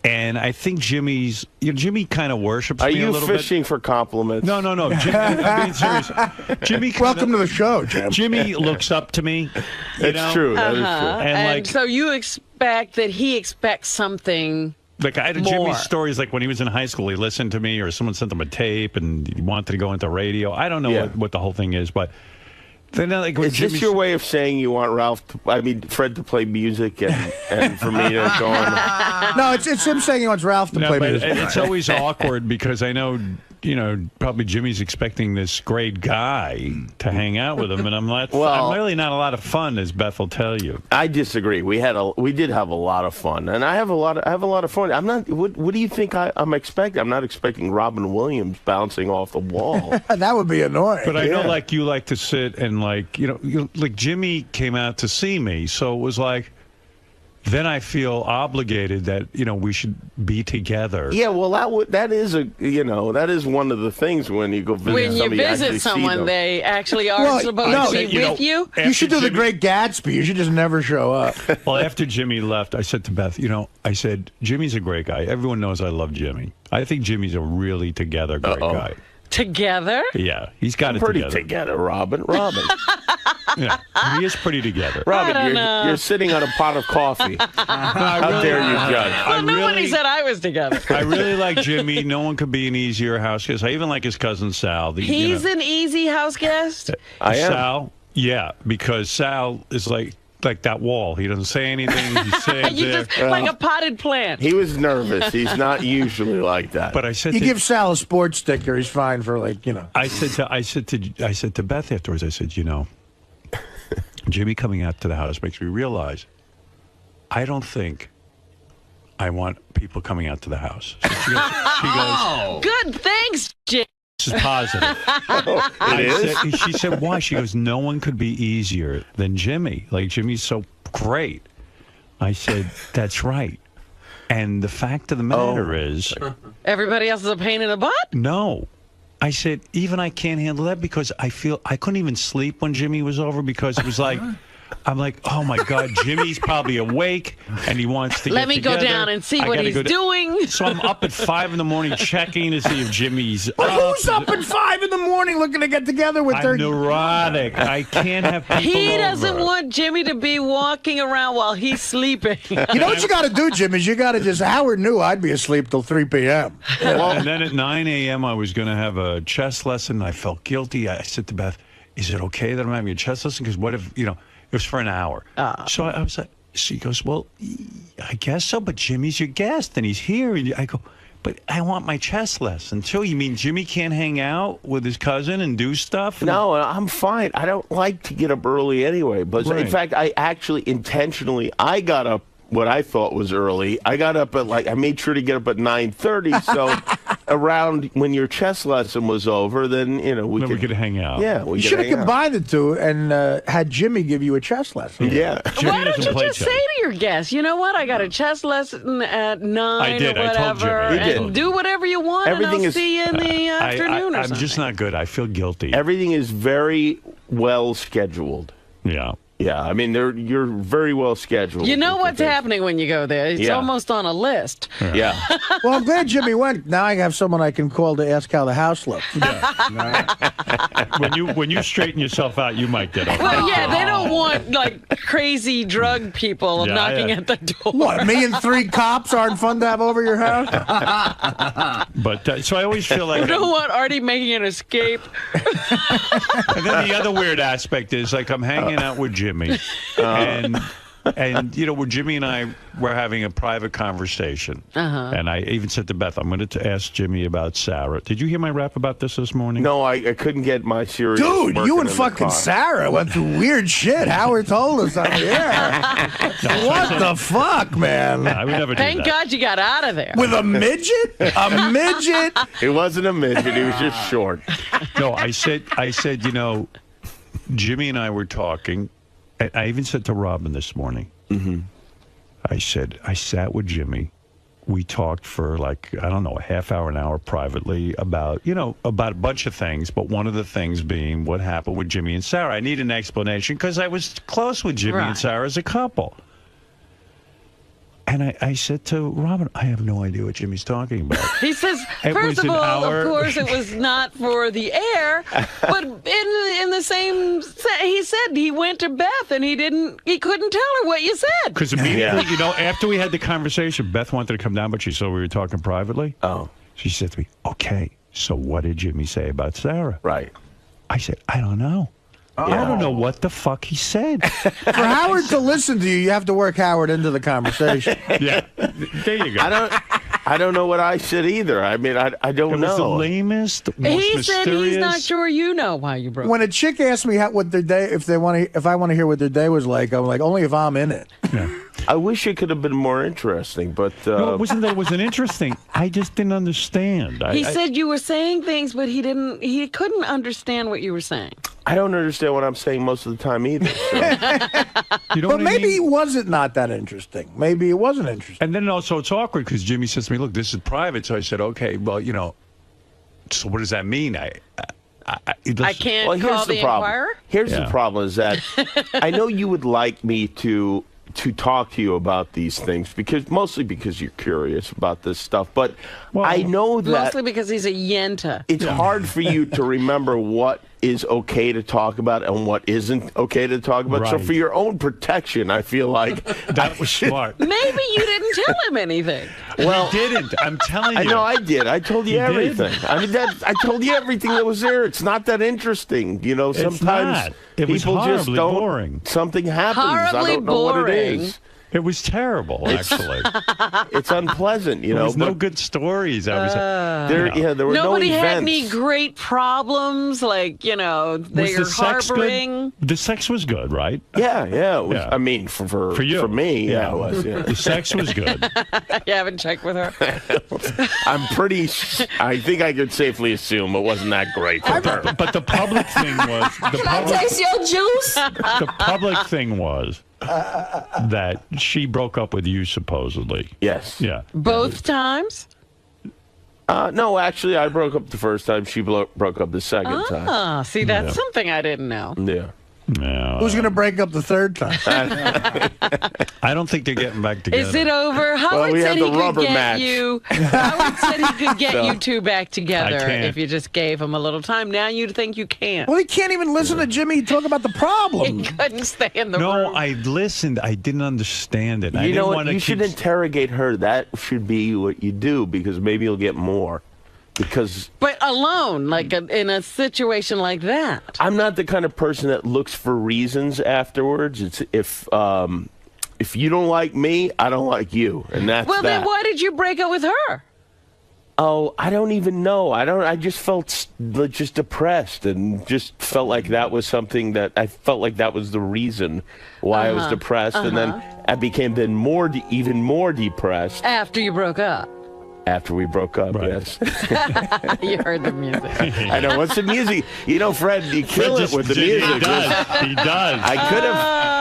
And I think Jimmy kind of worships Are me a you little bit. fishing for compliments? No. I'm being serious. Jimmy, Welcome to the show, Jim. Jimmy looks up to me. It's true. That is true. And so you expect that he expects something. Like, I had Jimmy's stories, like when he was in high school, he listened to me, or someone sent him a tape, and he wanted to go into radio. I don't know what the whole thing is, but then, is this your way of saying you want Fred to play music and for me to go on? No, it's him saying he wants Ralph to play but music. it's always awkward because I know, probably Jimmy's expecting this great guy to hang out with him, and I'm really not a lot of fun, as Beth will tell you. I disagree. We did have a lot of fun, and I have a lot of fun. I'm not. What do you think I'm expecting? I'm not expecting Robin Williams bouncing off the wall. That would be annoying. But I know, you like to sit and Jimmy came out to see me, so it was like. Then I feel obligated that we should be together. Yeah, well, that is one of the things when you go visit When you somebody, visit actually see someone, them. they actually are supposed to be with you. You should do the Great Gatsby. You should just never show up. Well, after Jimmy left, I said to Beth, I said, Jimmy's a great guy. Everyone knows I love Jimmy. I think Jimmy's a really together great guy. Together? Yeah, he's got it pretty together. together, Robin. Yeah, he is pretty together. Robin, you're sitting on a pot of coffee. How dare you judge? Well, nobody said I was together. I really like Jimmy. No one could be an easier house guest. I even like his cousin Sal. He's an easy house guest? I am. Sal, yeah, because Sal is like that wall. He doesn't say anything. He's saying like a potted plant. He was nervous. He's not usually like that. But I said, you give Sal a sports sticker, he's fine for I said to Beth afterwards. I said, Jimmy coming out to the house makes me realize I don't think I want people coming out to the house. So she goes, good, thanks, Jim. This is positive. She said, why? She goes, no one could be easier than Jimmy. Like, Jimmy's so great. I said, that's right. And the fact of the matter is... Everybody else is a pain in the butt? No. I said, even I can't handle that because I couldn't even sleep when Jimmy was over because it was like... I'm like, oh, my God, Jimmy's probably awake, and he wants to Let get me together. go down and see what he's doing. So I'm up at 5 in the morning checking to see if Jimmy's Well, who's up at 5 in the morning looking to get together with their... I'm neurotic. I can't have people He over. doesn't want Jimmy to be walking around while he's sleeping. You know what you got to do, Jim, is you got to just... Howard knew I'd be asleep till 3 p.m. And then at 9 a.m., I was going to have a chess lesson. I felt guilty. I said to Beth, is it okay that I'm having a chess lesson? Because what if, it was for an hour. So I was like, she goes, well, I guess so, but Jimmy's your guest, and he's here. And I go, but I want my chess lesson, too. You mean Jimmy can't hang out with his cousin and do stuff? No, I'm fine. I don't like to get up early anyway. But in fact, I actually intentionally, I got up what I thought was early. I got up at I made sure to get up at 9:30. So around when your chess lesson was over, then we could hang out. Yeah, you should have combined the two and had Jimmy give you a chess lesson. Yeah. Why don't you just say to your guests, you know what? I got a chess lesson at 9 I did. or whatever, I told Jimmy. and do whatever you want. Everything and I'll is- see you in the afternoon or I'm something. just not good. I feel guilty. Everything is very well scheduled. Yeah. Yeah, I mean, you're very well scheduled. You know what's happening when you go there. It's Yeah. almost on a list. Yeah. Well, I'm glad Jimmy went. Now I have someone I can call to ask how the house looks. When you straighten yourself out, you might get off. Well, yeah, they don't want crazy drug people Yeah, knocking yeah. at the door. What, me and 3 cops aren't fun to have over your house? But so I always feel like. You don't want Artie making an escape. And then the other weird aspect is I'm hanging out with Jimmy, and where Jimmy and I were having a private conversation, and I even said to Beth, I'm going to ask Jimmy about Sarah. Did you hear my rap about this morning? No, I couldn't get my Sirius. Dude, you working and in the fucking car. Sarah went through weird shit. Howard told us on the air. What the fuck, man? I would never do Thank that. God you got out of there. With a midget? A midget? It wasn't a midget. He was just short. No, I said, Jimmy and I were talking. I even said to Robin this morning, I said, I sat with Jimmy. We talked for a half hour, an hour privately about a bunch of things. But one of the things being what happened with Jimmy and Sarah. I need an explanation because I was close with Jimmy and Sarah as a couple. And I said to Robin, I have no idea what Jimmy's talking about. He says, It first was of an all, hour. of course, it was not for the air, but in the same, he said he went to Beth and he couldn't tell her what you said. Because immediately, after we had the conversation, Beth wanted to come down, but she saw we were talking privately. Oh. She said to me, okay, so what did Jimmy say about Sarah? Right. I said, I don't know. I don't know what the fuck he said. For Howard to listen to you, you have to work Howard into the conversation. Yeah, there you go. I don't know what I said either. I mean, I don't know. It was the lamest, most He mysterious. said he's not sure you know why you broke When a chick asks me what their day, if I want to hear what their day was like, I'm like, only if I'm in it. I wish it could have been more interesting, but No, it wasn't that it wasn't interesting. I just didn't understand. He said you were saying things, but he couldn't understand what you were saying. I don't understand what I'm saying most of the time either. So. But maybe it wasn't not that interesting. Maybe it wasn't interesting. And then also it's awkward because Jimmy says to me, look, this is private. So I said, okay, well, so what does that mean? I can't Well, call here's the the problem. Inquirer? Here's the problem is that I know you would like me to talk to you about these things mostly because you're curious about this stuff, but I know that Mostly because he's a yenta. it's hard for you to remember what is okay to talk about and what isn't okay to talk about. So Right. for your own protection, I feel like that was smart. Maybe you didn't tell him anything. Well, he didn't. I'm telling you. I know I did. I told you You did? everything. I mean, I told you everything that was there. It's not that interesting, you know. It's Sometimes not. It was people just horribly don't. boring. Something happens. Horribly I don't know what it boring. is. It was terrible, actually. It's unpleasant, you know. There was no but good stories. I was. there were Nobody no had events. any great problems, like, you know, Was they're the sex harboring. good? The sex was good, right? Yeah. It was, Yeah. I mean, for you, for me, yeah, it was. Yeah. The sex was good. You haven't checked with her? I think I could safely assume it wasn't that great for her. But the public thing was Taste your juice. the public thing was that she broke up with you, supposedly. Yes. Yeah. Both times? No, actually, I broke up the first time. She broke up the second time. Ah, see, that's Yeah. something I didn't know. Yeah. No. Who's going to break up the third time? I don't think they're getting back together. Is it over? Howard we said had he the could rubber get match. you. Howard said he could get So, you two back together I can't. if you just gave him a little time. Now you think you can't. Well, he can't even listen to Jimmy talk about the problem. He couldn't stay in the No, room. I listened. I didn't understand it. I You didn't know what? want to You should interrogate her. That should be what you do, because maybe you'll get more. Because But alone, like in a situation like that. I'm not the kind of person that looks for reasons afterwards. It's if you don't like me, I don't like you, and that's Well, that. then why did you break up with her? Oh, I don't even know. I just felt just depressed, and just felt like that was something that I felt like that was the reason why I was depressed, and then I became then even more depressed After you broke up. after we broke up. Yes. You heard the music. I know. What's the music? You know, Fred, you kill it with the music. He does. He does. I could have.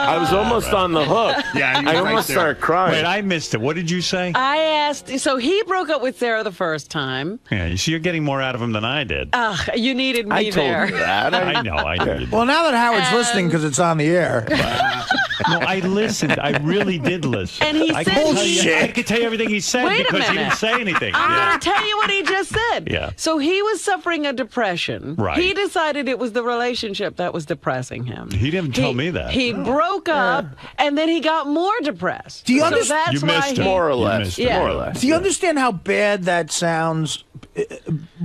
I was almost on the hook. Yeah, I almost started crying. Wait, I missed it. What did you say? I asked, so he broke up with Sarah the first time. Yeah, you see, you're getting more out of him than I did. You needed me I told there. you that. I know, I did. Well, now that Howard's listening because it's on the air. No, I listened. I really did listen. And he I said could tell he- you, I could tell you everything he said Wait a because he minute. didn't say anything. I'm Yeah. going to tell you what he just said. Yeah. So he was suffering a depression. Right. He decided it was the relationship that was depressing him. He didn't tell me that. He broke up, and then he got more depressed. Do you so understand? that's You why missed he, it. More or You less. missed it. Yeah. More or less. Do you understand how bad that sounds?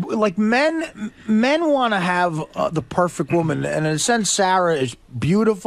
Like men want to have the perfect woman, and in a sense, Sarah is beautiful.